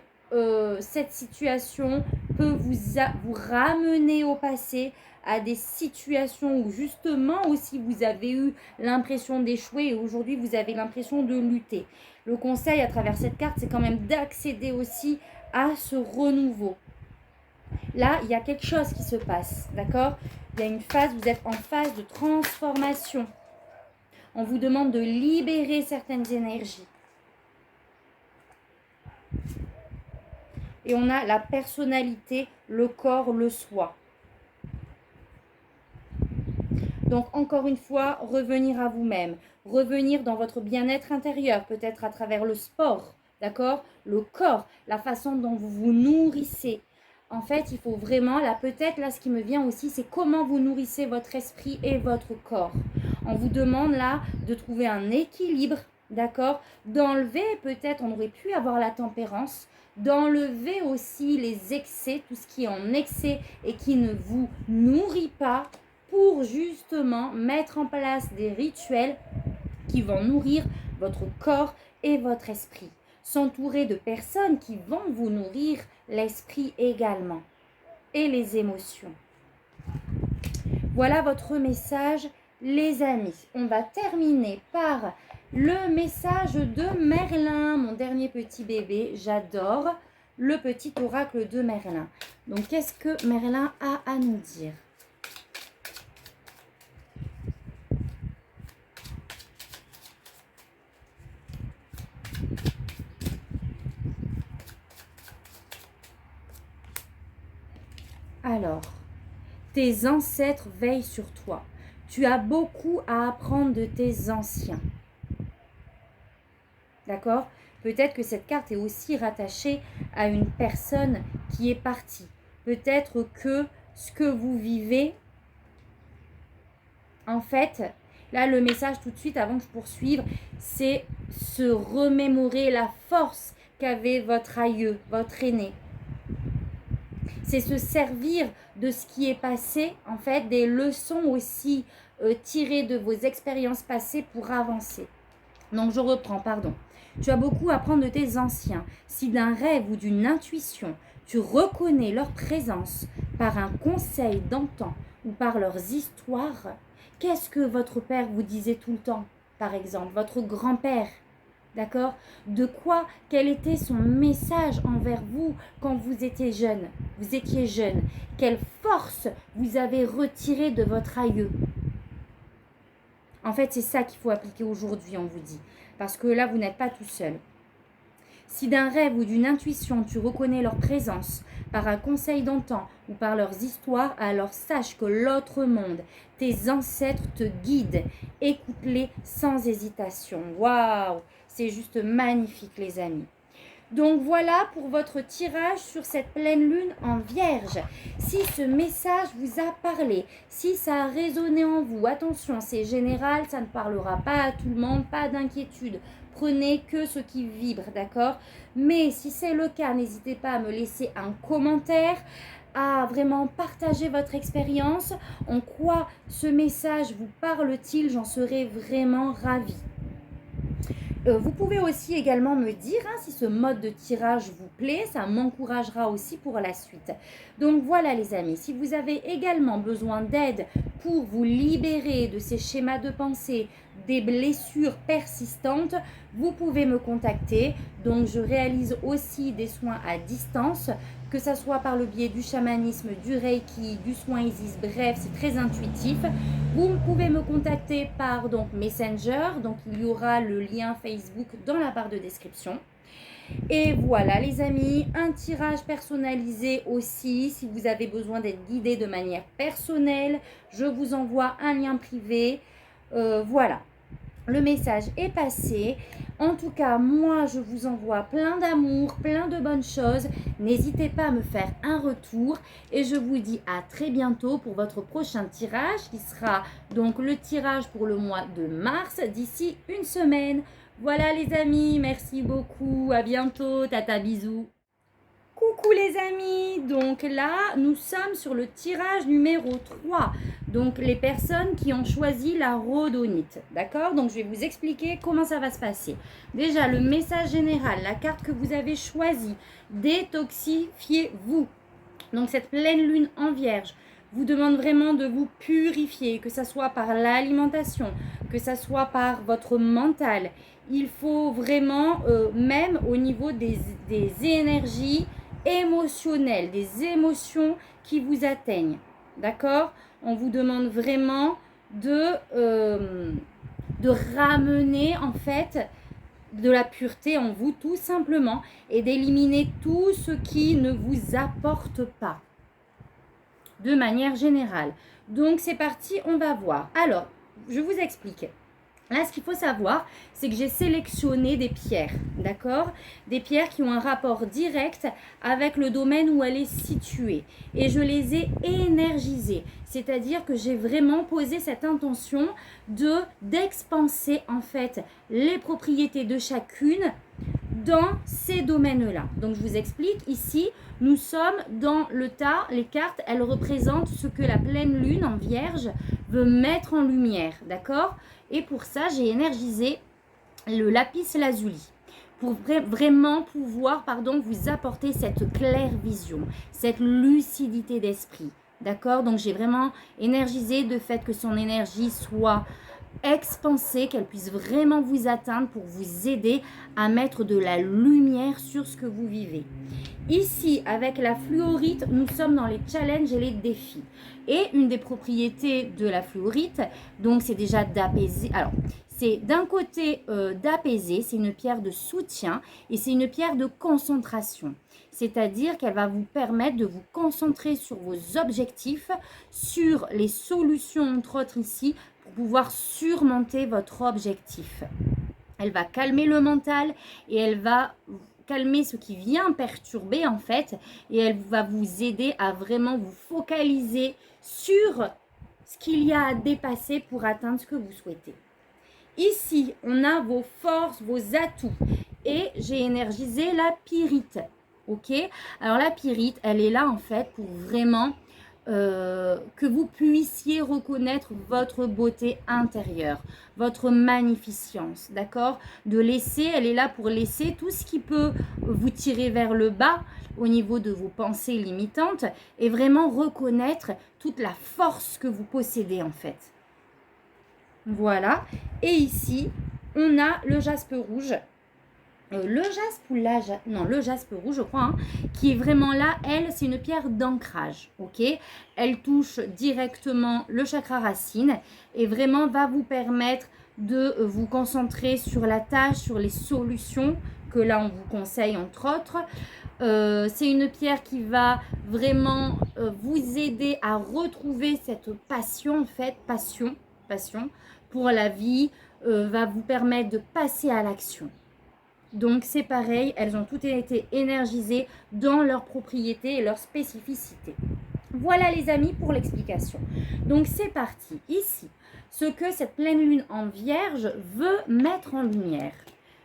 cette situation peut vous ramener au passé, à des situations où justement aussi vous avez eu l'impression d'échouer et aujourd'hui vous avez l'impression de lutter. Le conseil à travers cette carte, c'est quand même d'accéder aussi à ce renouveau. Là, il y a quelque chose qui se passe, d'accord? Il y a une phase, vous êtes en phase de transformation. On vous demande de libérer certaines énergies. Et on a la personnalité, le corps, le soi. Donc, encore une fois, revenir à vous-même. Revenir dans votre bien-être intérieur, peut-être à travers le sport, d'accord? Le corps, la façon dont vous vous nourrissez. En fait, il faut vraiment, là peut-être, là ce qui me vient aussi, c'est comment vous nourrissez votre esprit et votre corps. On vous demande là de trouver un équilibre, d'accord? D'enlever peut-être, on aurait pu avoir la tempérance, d'enlever aussi les excès, tout ce qui est en excès et qui ne vous nourrit pas, pour justement mettre en place des rituels qui vont nourrir votre corps et votre esprit. S'entourer de personnes qui vont vous nourrir l'esprit également et les émotions. Voilà votre message, les amis. On va terminer par le message de Merlin, mon dernier petit bébé. J'adore le petit oracle de Merlin. Donc, qu'est-ce que Merlin a à nous dire ? Alors, tes ancêtres veillent sur toi. Tu as beaucoup à apprendre de tes anciens. D'accord? Peut-être que cette carte est aussi rattachée à une personne qui est partie. Peut-être que ce que vous vivez, en fait, là, le message tout de suite, avant que je poursuive, c'est se remémorer la force qu'avait votre aïeux, votre aîné. C'est se servir de ce qui est passé, en fait, des leçons aussi tirées de vos expériences passées pour avancer. Donc, je reprends, pardon. Tu as beaucoup à apprendre de tes anciens. Si d'un rêve ou d'une intuition, tu reconnais leur présence par un conseil d'antan ou par leurs histoires, qu'est-ce que votre père vous disait tout le temps, par exemple, votre grand-père? D'accord? De quoi? Quel était son message envers vous quand vous étiez jeune? Vous étiez jeune. Quelle force vous avez retirée de votre aïeux? En fait, c'est ça qu'il faut appliquer aujourd'hui, on vous dit. Parce que là, vous n'êtes pas tout seul. Si d'un rêve ou d'une intuition, tu reconnais leur présence par un conseil d'antan ou par leurs histoires, alors sache que l'autre monde, tes ancêtres te guident. Écoute-les sans hésitation. Waouh! C'est juste magnifique, les amis. Donc voilà pour votre tirage sur cette pleine lune en Vierge. Si ce message vous a parlé, si ça a résonné en vous, attention, c'est général, ça ne parlera pas à tout le monde, pas d'inquiétude. Prenez que ce qui vibre, d'accord? Mais si c'est le cas, n'hésitez pas à me laisser un commentaire, à vraiment partager votre expérience. En quoi ce message vous parle-t-il? J'en serais vraiment ravie. Vous pouvez aussi également me dire si ce mode de tirage vous plaît, ça m'encouragera aussi pour la suite. Donc voilà les amis, si vous avez également besoin d'aide pour vous libérer de ces schémas de pensée, des blessures persistantes, vous pouvez me contacter. Donc je réalise aussi des soins à distance, que ce soit par le biais du chamanisme, du Reiki, du soin Isis, bref, c'est très intuitif. Vous pouvez me contacter par Messenger, donc il y aura le lien Facebook dans la barre de description. Et voilà les amis, un tirage personnalisé aussi, si vous avez besoin d'être guidé de manière personnelle, je vous envoie un lien privé. Voilà. Le message est passé. En tout cas, moi, je vous envoie plein d'amour, plein de bonnes choses. N'hésitez pas à me faire un retour. Et je vous dis à très bientôt pour votre prochain tirage qui sera donc le tirage pour le mois de mars d'ici une semaine. Voilà les amis, merci beaucoup. À bientôt. Tata, bisous. Coucou les amis, donc là nous sommes sur le tirage numéro 3, donc les personnes qui ont choisi la rhodonite, d'accord? Donc je vais vous expliquer comment ça va se passer. Déjà le message général, la carte que vous avez choisie, détoxifiez-vous. Donc cette pleine lune en Vierge vous demande vraiment de vous purifier, que ce soit par l'alimentation, que ce soit par votre mental. Il faut vraiment, même au niveau des énergies émotionnelles, des émotions qui vous atteignent, d'accord? On vous demande vraiment de ramener en fait de la pureté en vous tout simplement et d'éliminer tout ce qui ne vous apporte pas de manière générale. Donc c'est parti, on va voir. Alors, je vous explique. Là, ce qu'il faut savoir, c'est que j'ai sélectionné des pierres, d'accord? Des pierres qui ont un rapport direct avec le domaine où elle est située. Et je les ai énergisées. C'est-à-dire que j'ai vraiment posé cette intention d'expanser en fait les propriétés de chacune dans ces domaines-là. Donc, je vous explique. Ici, nous sommes dans le tas. Les cartes, elles représentent ce que la pleine lune en Vierge veut mettre en lumière, d'accord? Et pour ça, j'ai énergisé le lapis lazuli pour vraiment pouvoir, vous apporter cette claire vision, cette lucidité d'esprit, d'accord? Donc, j'ai vraiment énergisé de fait que son énergie soit expansée, qu'elle puisse vraiment vous atteindre pour vous aider à mettre de la lumière sur ce que vous vivez. Ici, avec la fluorite, nous sommes dans les challenges et les défis. Et une des propriétés de la fluorite, donc c'est déjà d'apaiser. Alors, C'est d'un côté d'apaiser, c'est une pierre de soutien et c'est une pierre de concentration. C'est-à-dire qu'elle va vous permettre de vous concentrer sur vos objectifs, sur les solutions, entre autres ici, pour pouvoir surmonter votre objectif. Elle va calmer le mental et elle va calmer ce qui vient perturber en fait, et elle va vous aider à vraiment vous focaliser sur ce qu'il y a à dépasser pour atteindre ce que vous souhaitez. Ici, on a vos forces, vos atouts, et j'ai énergisé la pyrite. Ok, alors la pyrite, elle est là en fait pour vraiment que vous puissiez reconnaître votre beauté intérieure, votre magnificence, d'accord? De laisser, elle est là pour laisser tout ce qui peut vous tirer vers le bas au niveau de vos pensées limitantes et vraiment reconnaître toute la force que vous possédez en fait. Voilà, et ici, on a le jaspe rouge. Le jaspe ou la jaspe, non, le jaspe rouge, je crois, hein, qui est vraiment là, elle, c'est une pierre d'ancrage, ok? Elle touche directement le chakra racine et vraiment va vous permettre de vous concentrer sur la tâche, sur les solutions que là, on vous conseille, entre autres. C'est une pierre qui va vraiment vous aider à retrouver cette passion, en fait, passion pour la vie, va vous permettre de passer à l'action. Donc c'est pareil, elles ont toutes été énergisées dans leurs propriétés et leurs spécificités. Voilà les amis pour l'explication. Donc c'est parti. Ici, ce que cette pleine lune en Vierge veut mettre en lumière.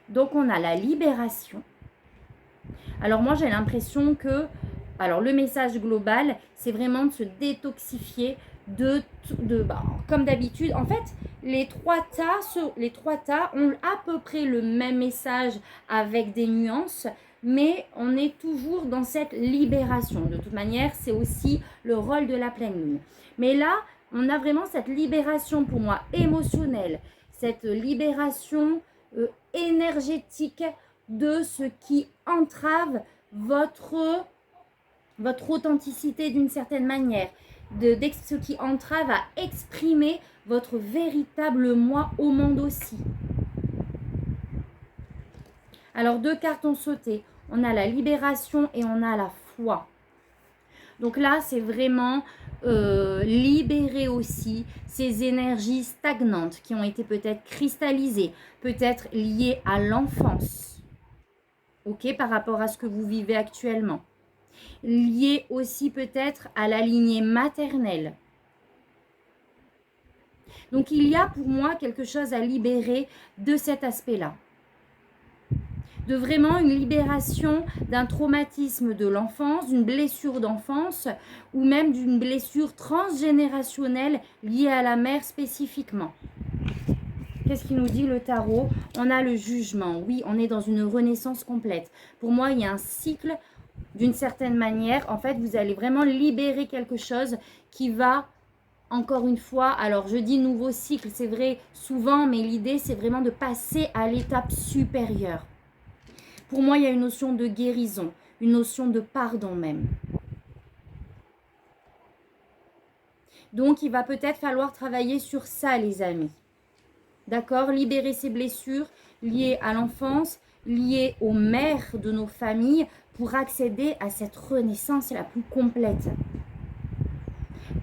Donc on a la libération. Alors moi j'ai l'impression que, alors le message global, c'est vraiment de se détoxifier comme d'habitude. En fait, les trois tas ont à peu près le même message avec des nuances, mais on est toujours dans cette libération. De toute manière, c'est aussi le rôle de la pleine lune. Mais là, on a vraiment cette libération pour moi émotionnelle, cette libération énergétique de ce qui entrave votre authenticité d'une certaine manière, ce qui entrave à exprimer votre véritable moi au monde aussi. Alors 2 cartes ont sauté, on a la libération et on a la foi. Donc là, c'est vraiment libérer aussi ces énergies stagnantes qui ont été peut-être cristallisées, peut-être liées à l'enfance, ok, par rapport à ce que vous vivez actuellement. Liées aussi peut-être à la lignée maternelle. Donc il y a pour moi quelque chose à libérer de cet aspect-là. De vraiment une libération d'un traumatisme de l'enfance, d'une blessure d'enfance ou même d'une blessure transgénérationnelle liée à la mère spécifiquement. Qu'est-ce qui nous dit le tarot? On a le jugement. Oui, on est dans une renaissance complète. Pour moi, il y a un cycle d'une certaine manière. En fait, vous allez vraiment libérer quelque chose qui va, encore une fois, alors je dis nouveau cycle, c'est vrai souvent, mais l'idée, c'est vraiment de passer à l'étape supérieure. Pour moi, il y a une notion de guérison, une notion de pardon même. Donc, il va peut-être falloir travailler sur ça, les amis. D'accord? Libérer ces blessures liées à l'enfance, liées aux mères de nos familles, pour accéder à cette renaissance la plus complète.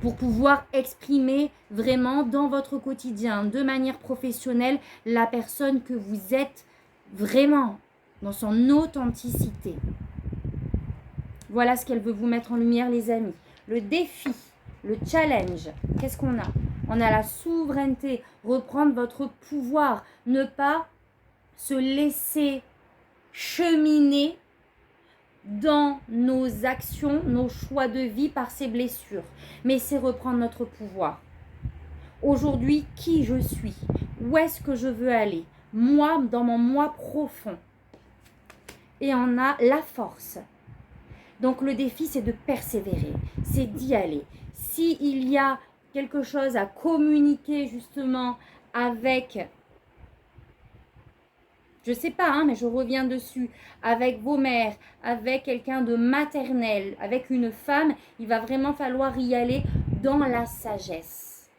Pour pouvoir exprimer vraiment dans votre quotidien, de manière professionnelle, la personne que vous êtes vraiment, dans son authenticité. Voilà ce qu'elle veut vous mettre en lumière, les amis. Le défi, le challenge, qu'est-ce qu'on a? On a la souveraineté, reprendre votre pouvoir, ne pas se laisser cheminer dans nos actions, nos choix de vie par ces blessures. Mais c'est reprendre notre pouvoir. Aujourd'hui, qui je suis? Où est-ce que je veux aller? Moi, dans mon moi profond. Et on a la force. Donc le défi, c'est de persévérer, c'est d'y aller. S'il y a quelque chose à communiquer justement avec, je sais pas, hein, mais je reviens dessus, avec vos mères, avec quelqu'un de maternel, avec une femme, il va vraiment falloir y aller dans la sagesse.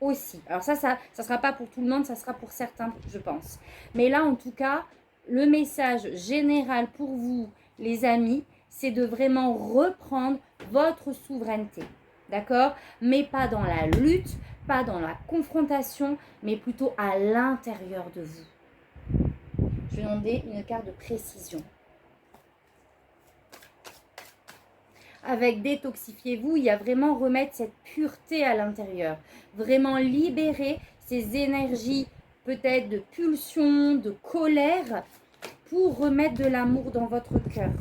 aussi. Alors ça sera pas pour tout le monde, ça sera pour certains, je pense. Mais là, en tout cas, le message général pour vous, les amis, c'est de vraiment reprendre votre souveraineté. D'accord? Mais pas dans la lutte, pas dans la confrontation, mais plutôt à l'intérieur de vous. Je vais demander une carte de précision. Avec détoxifiez-vous, il y a vraiment remettre cette pureté à l'intérieur. Vraiment libérer ces énergies peut-être de pulsion, de colère, pour remettre de l'amour dans votre cœur.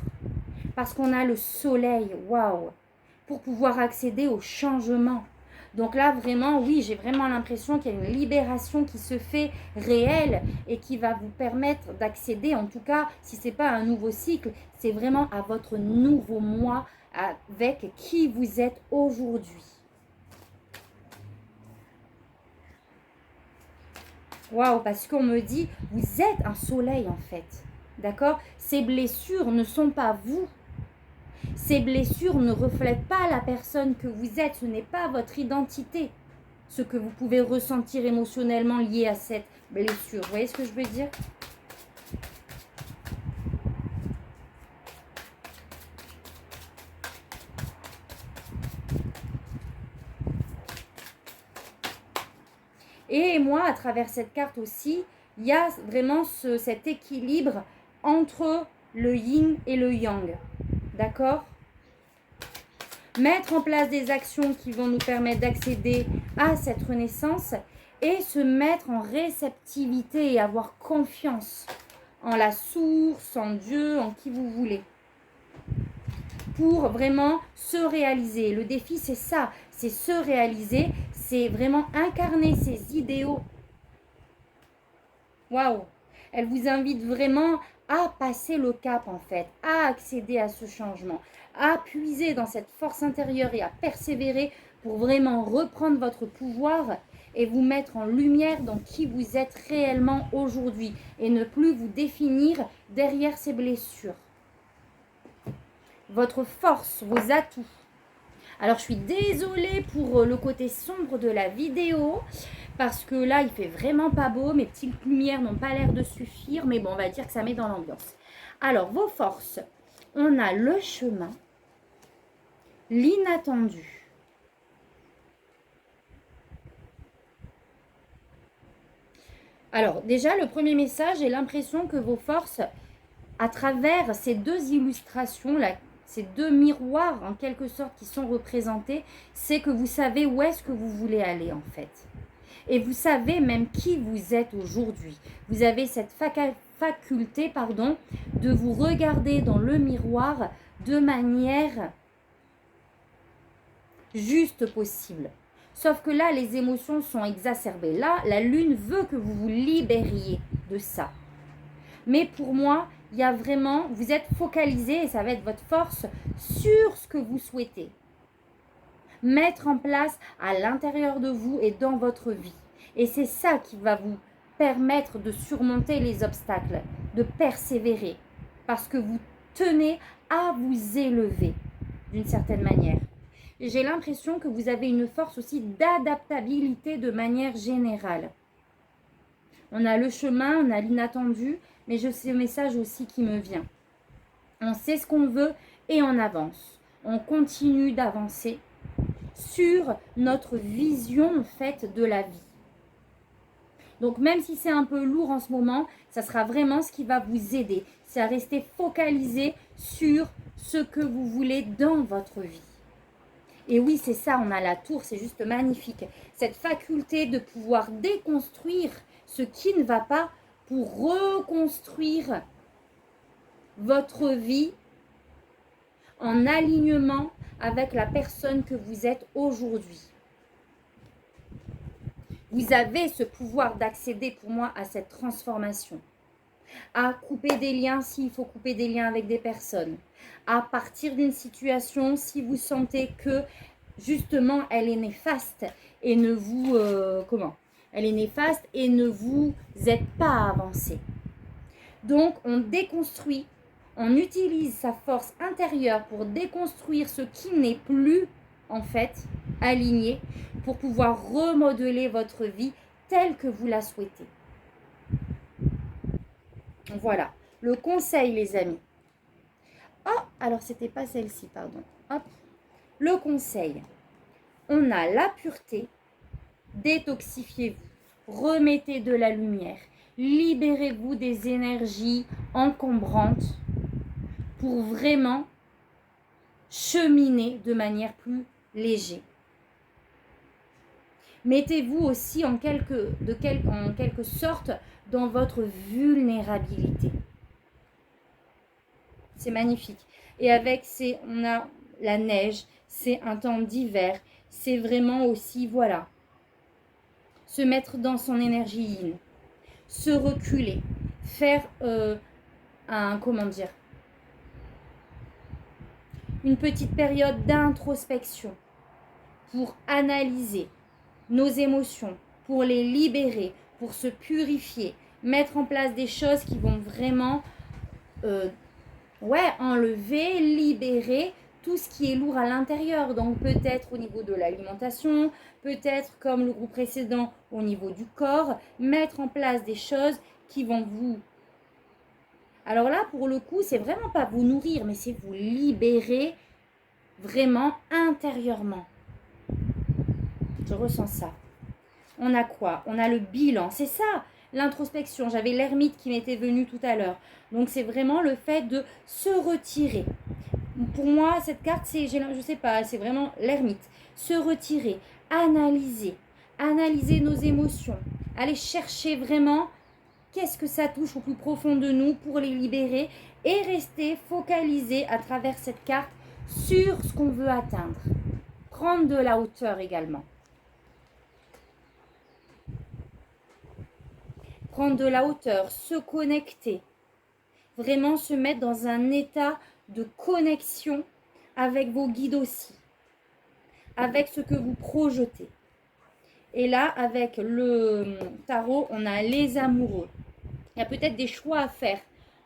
Parce qu'on a le soleil, waouh, pour pouvoir accéder au changement. Donc là, vraiment, oui, j'ai vraiment l'impression qu'il y a une libération qui se fait réelle et qui va vous permettre d'accéder, en tout cas, si ce n'est pas un nouveau cycle, c'est vraiment à votre nouveau moi avec qui vous êtes aujourd'hui. Waouh, parce qu'on me dit, vous êtes un soleil en fait. D'accord? Ces blessures ne sont pas vous. Ces blessures ne reflètent pas la personne que vous êtes. Ce n'est pas votre identité. Ce que vous pouvez ressentir émotionnellement lié à cette blessure. Vous voyez ce que je veux dire? Et moi, à travers cette carte aussi, il y a vraiment cet équilibre entre le yin et le yang. D'accord? Mettre en place des actions qui vont nous permettre d'accéder à cette renaissance et se mettre en réceptivité et avoir confiance en la source, en Dieu, en qui vous voulez. Pour vraiment se réaliser. Le défi, c'est ça, c'est se réaliser, c'est vraiment incarner ses idéaux. Waouh! Elle vous invite vraiment à passer le cap en fait, à accéder à ce changement, à puiser dans cette force intérieure et à persévérer pour vraiment reprendre votre pouvoir et vous mettre en lumière dans qui vous êtes réellement aujourd'hui et ne plus vous définir derrière ces blessures. Votre force, vos atouts. Alors, je suis désolée pour le côté sombre de la vidéo parce que là, il fait vraiment pas beau. Mes petites lumières n'ont pas l'air de suffire, mais bon, on va dire que ça met dans l'ambiance. Alors, vos forces, on a le chemin, l'inattendu. Alors, déjà, le premier message, j'ai l'impression que vos forces, à travers ces deux illustrations, là, ces deux miroirs en quelque sorte qui sont représentés, c'est que vous savez où est-ce que vous voulez aller en fait. Et vous savez même qui vous êtes aujourd'hui. Vous avez cette faculté de vous regarder dans le miroir de manière juste possible. Sauf que là, les émotions sont exacerbées. Là, la lune veut que vous vous libériez de ça. Mais pour moi, il y a vraiment, vous êtes focalisé, et ça va être votre force, sur ce que vous souhaitez. Mettre en place à l'intérieur de vous et dans votre vie. Et c'est ça qui va vous permettre de surmonter les obstacles, de persévérer. Parce que vous tenez à vous élever d'une certaine manière. Et j'ai l'impression que vous avez une force aussi d'adaptabilité de manière générale. On a le chemin, on a l'inattendu, mais je sais le message aussi qui me vient. On sait ce qu'on veut et on avance. On continue d'avancer sur notre vision en fait de la vie. Donc même si c'est un peu lourd en ce moment, ça sera vraiment ce qui va vous aider. C'est à rester focalisé sur ce que vous voulez dans votre vie. Et oui, c'est ça, on a la tour, c'est juste magnifique. Cette faculté de pouvoir déconstruire ce qui ne va pas pour reconstruire votre vie en alignement avec la personne que vous êtes aujourd'hui. Vous avez ce pouvoir d'accéder pour moi à cette transformation, à couper des liens s'il faut couper des liens avec des personnes, à partir d'une situation si vous sentez que justement elle est néfaste et ne vous elle est néfaste et ne vous aide pas à avancer. Donc on déconstruit, on utilise sa force intérieure pour déconstruire ce qui n'est plus en fait alignée pour pouvoir remodeler votre vie telle que vous la souhaitez. Voilà, le conseil les amis. Oh, alors c'était pas celle-ci, pardon. Hop, le conseil. On a la pureté, détoxifiez-vous, remettez de la lumière, libérez-vous des énergies encombrantes pour vraiment cheminer de manière plus légère. Mettez-vous aussi en quelque sorte dans votre vulnérabilité. C'est magnifique. Et avec on a la neige, c'est un temps d'hiver, c'est vraiment aussi, voilà, se mettre dans son énergie yin, se reculer, faire une petite période d'introspection pour analyser nos émotions, pour les libérer, pour se purifier, mettre en place des choses qui vont vraiment enlever, libérer tout ce qui est lourd à l'intérieur. Donc peut-être au niveau de l'alimentation, peut-être comme le groupe précédent au niveau du corps, mettre en place des choses qui vont vous... Alors là, pour le coup, c'est vraiment pas vous nourrir, mais c'est vous libérer vraiment intérieurement. Je ressens ça. On a quoi? On a le bilan, c'est ça, l'introspection. J'avais l'ermite qui m'était venu tout à l'heure. Donc c'est vraiment le fait de se retirer. Pour moi, cette carte, je sais pas, c'est vraiment l'ermite. Se retirer, analyser nos émotions, aller chercher vraiment qu'est-ce que ça touche au plus profond de nous pour les libérer et rester focalisé à travers cette carte sur ce qu'on veut atteindre. Prendre de la hauteur également. Prendre de la hauteur, se connecter. Vraiment se mettre dans un état de connexion avec vos guides aussi. Avec ce que vous projetez. Et là, avec le tarot, on a les amoureux. Il y a peut-être des choix à faire.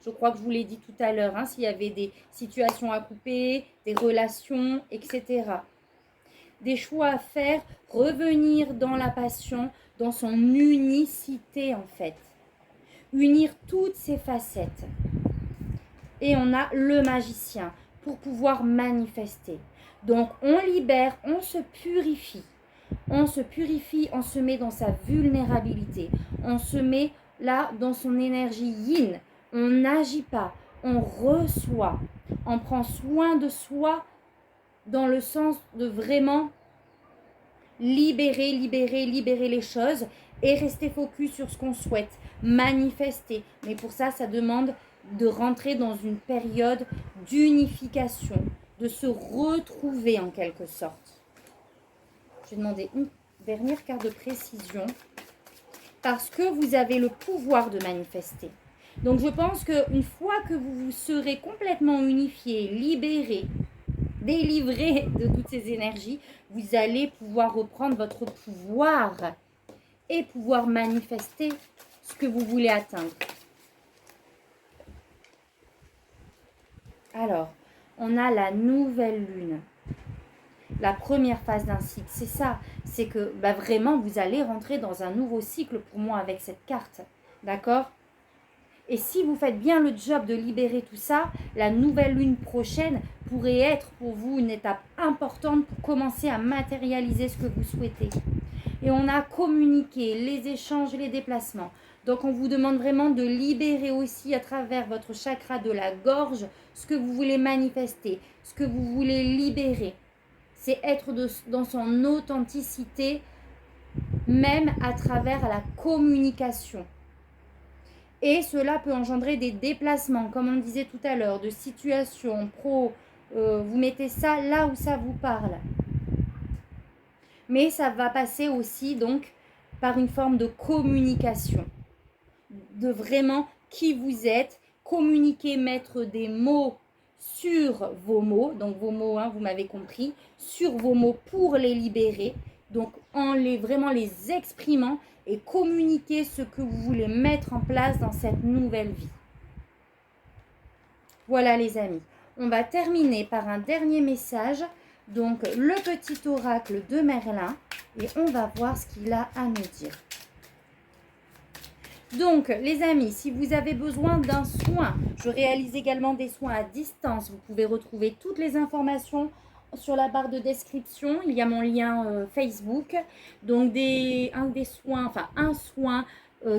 Je crois que je vous l'ai dit tout à l'heure, s'il y avait des situations à couper, des relations, etc. Des choix à faire, revenir dans la passion, dans son unicité en fait. Unir toutes ses facettes. Et on a le magicien pour pouvoir manifester. Donc on libère, on se purifie. On se purifie, on se met dans sa vulnérabilité. On se met là dans son énergie yin. On n'agit pas, on reçoit. On prend soin de soi dans le sens de vraiment libérer les choses et rester focus sur ce qu'on souhaite, manifester. Mais pour ça, ça demande de rentrer dans une période d'unification, de se retrouver en quelque sorte. Je vais demander une dernière carte de précision parce que vous avez le pouvoir de manifester. Donc je pense qu'une fois que vous vous serez complètement unifié, libéré, délivré de toutes ces énergies, vous allez pouvoir reprendre votre pouvoir et pouvoir manifester ce que vous voulez atteindre. Alors, on a la nouvelle lune. La première phase d'un cycle, c'est ça. C'est que vraiment, vous allez rentrer dans un nouveau cycle pour moi avec cette carte. D'accord ? Et si vous faites bien le job de libérer tout ça, la nouvelle lune prochaine pourrait être pour vous une étape importante pour commencer à matérialiser ce que vous souhaitez. Et on a communiqué les échanges, les déplacements. Donc on vous demande vraiment de libérer aussi à travers votre chakra de la gorge ce que vous voulez manifester, ce que vous voulez libérer. C'est être dans son authenticité, même à travers la communication. Et cela peut engendrer des déplacements, comme on disait tout à l'heure, de situations pro. Vous mettez ça là où ça vous parle. Mais ça va passer aussi donc par une forme de communication. De vraiment qui vous êtes, communiquer, mettre des mots sur vos mots. Donc vos mots, vous m'avez compris, sur vos mots pour les libérer. Donc en vraiment les exprimant et communiquer ce que vous voulez mettre en place dans cette nouvelle vie. Voilà les amis, on va terminer par un dernier message Donc, le petit oracle de Merlin. Et on va voir ce qu'il a à nous dire. Donc, les amis, si vous avez besoin d'un soin, je réalise également des soins à distance. Vous pouvez retrouver toutes les informations sur la barre de description. Il y a mon lien Facebook. Donc, un soin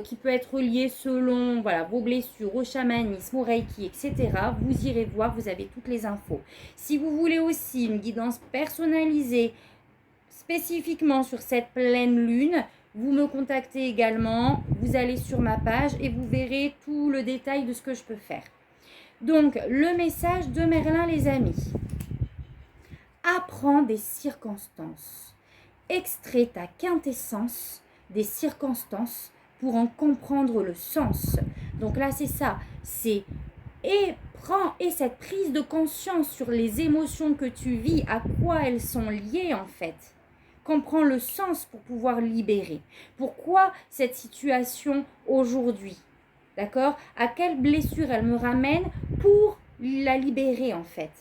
qui peut être lié selon vos blessures, au chamanisme, au reiki, etc. Vous irez voir, vous avez toutes les infos. Si vous voulez aussi une guidance personnalisée, spécifiquement sur cette pleine lune, vous me contactez également, vous allez sur ma page et vous verrez tout le détail de ce que je peux faire. Donc, le message de Merlin, les amis. Apprends des circonstances. Extrais ta quintessence des circonstances pour en comprendre le sens. Donc là, c'est ça. Et cette prise de conscience sur les émotions que tu vis, à quoi elles sont liées en fait. Comprends le sens pour pouvoir libérer. Pourquoi cette situation aujourd'hui? D'accord? À quelle blessure elle me ramène pour la libérer en fait?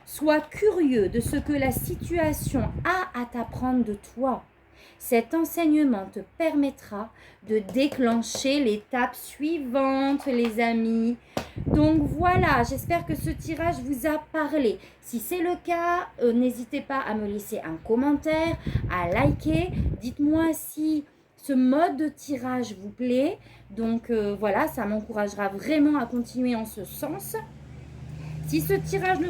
Sois curieux de ce que la situation a à t'apprendre de toi. Cet enseignement te permettra de déclencher l'étape suivante, les amis. Donc voilà, j'espère que ce tirage vous a parlé. Si c'est le cas, n'hésitez pas à me laisser un commentaire, à liker. Dites-moi si ce mode de tirage vous plaît. Donc voilà, ça m'encouragera vraiment à continuer en ce sens. Si ce tirage ne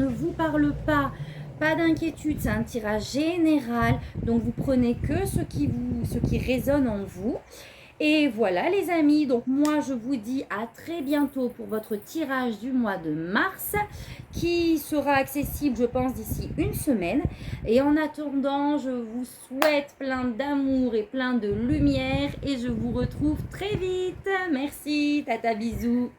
vous parle pas, pas d'inquiétude, c'est un tirage général, donc vous prenez que ce qui résonne en vous. Et voilà les amis, donc moi je vous dis à très bientôt pour votre tirage du mois de mars qui sera accessible je pense d'ici une semaine. Et en attendant, je vous souhaite plein d'amour et plein de lumière et je vous retrouve très vite. Merci, tata bisous.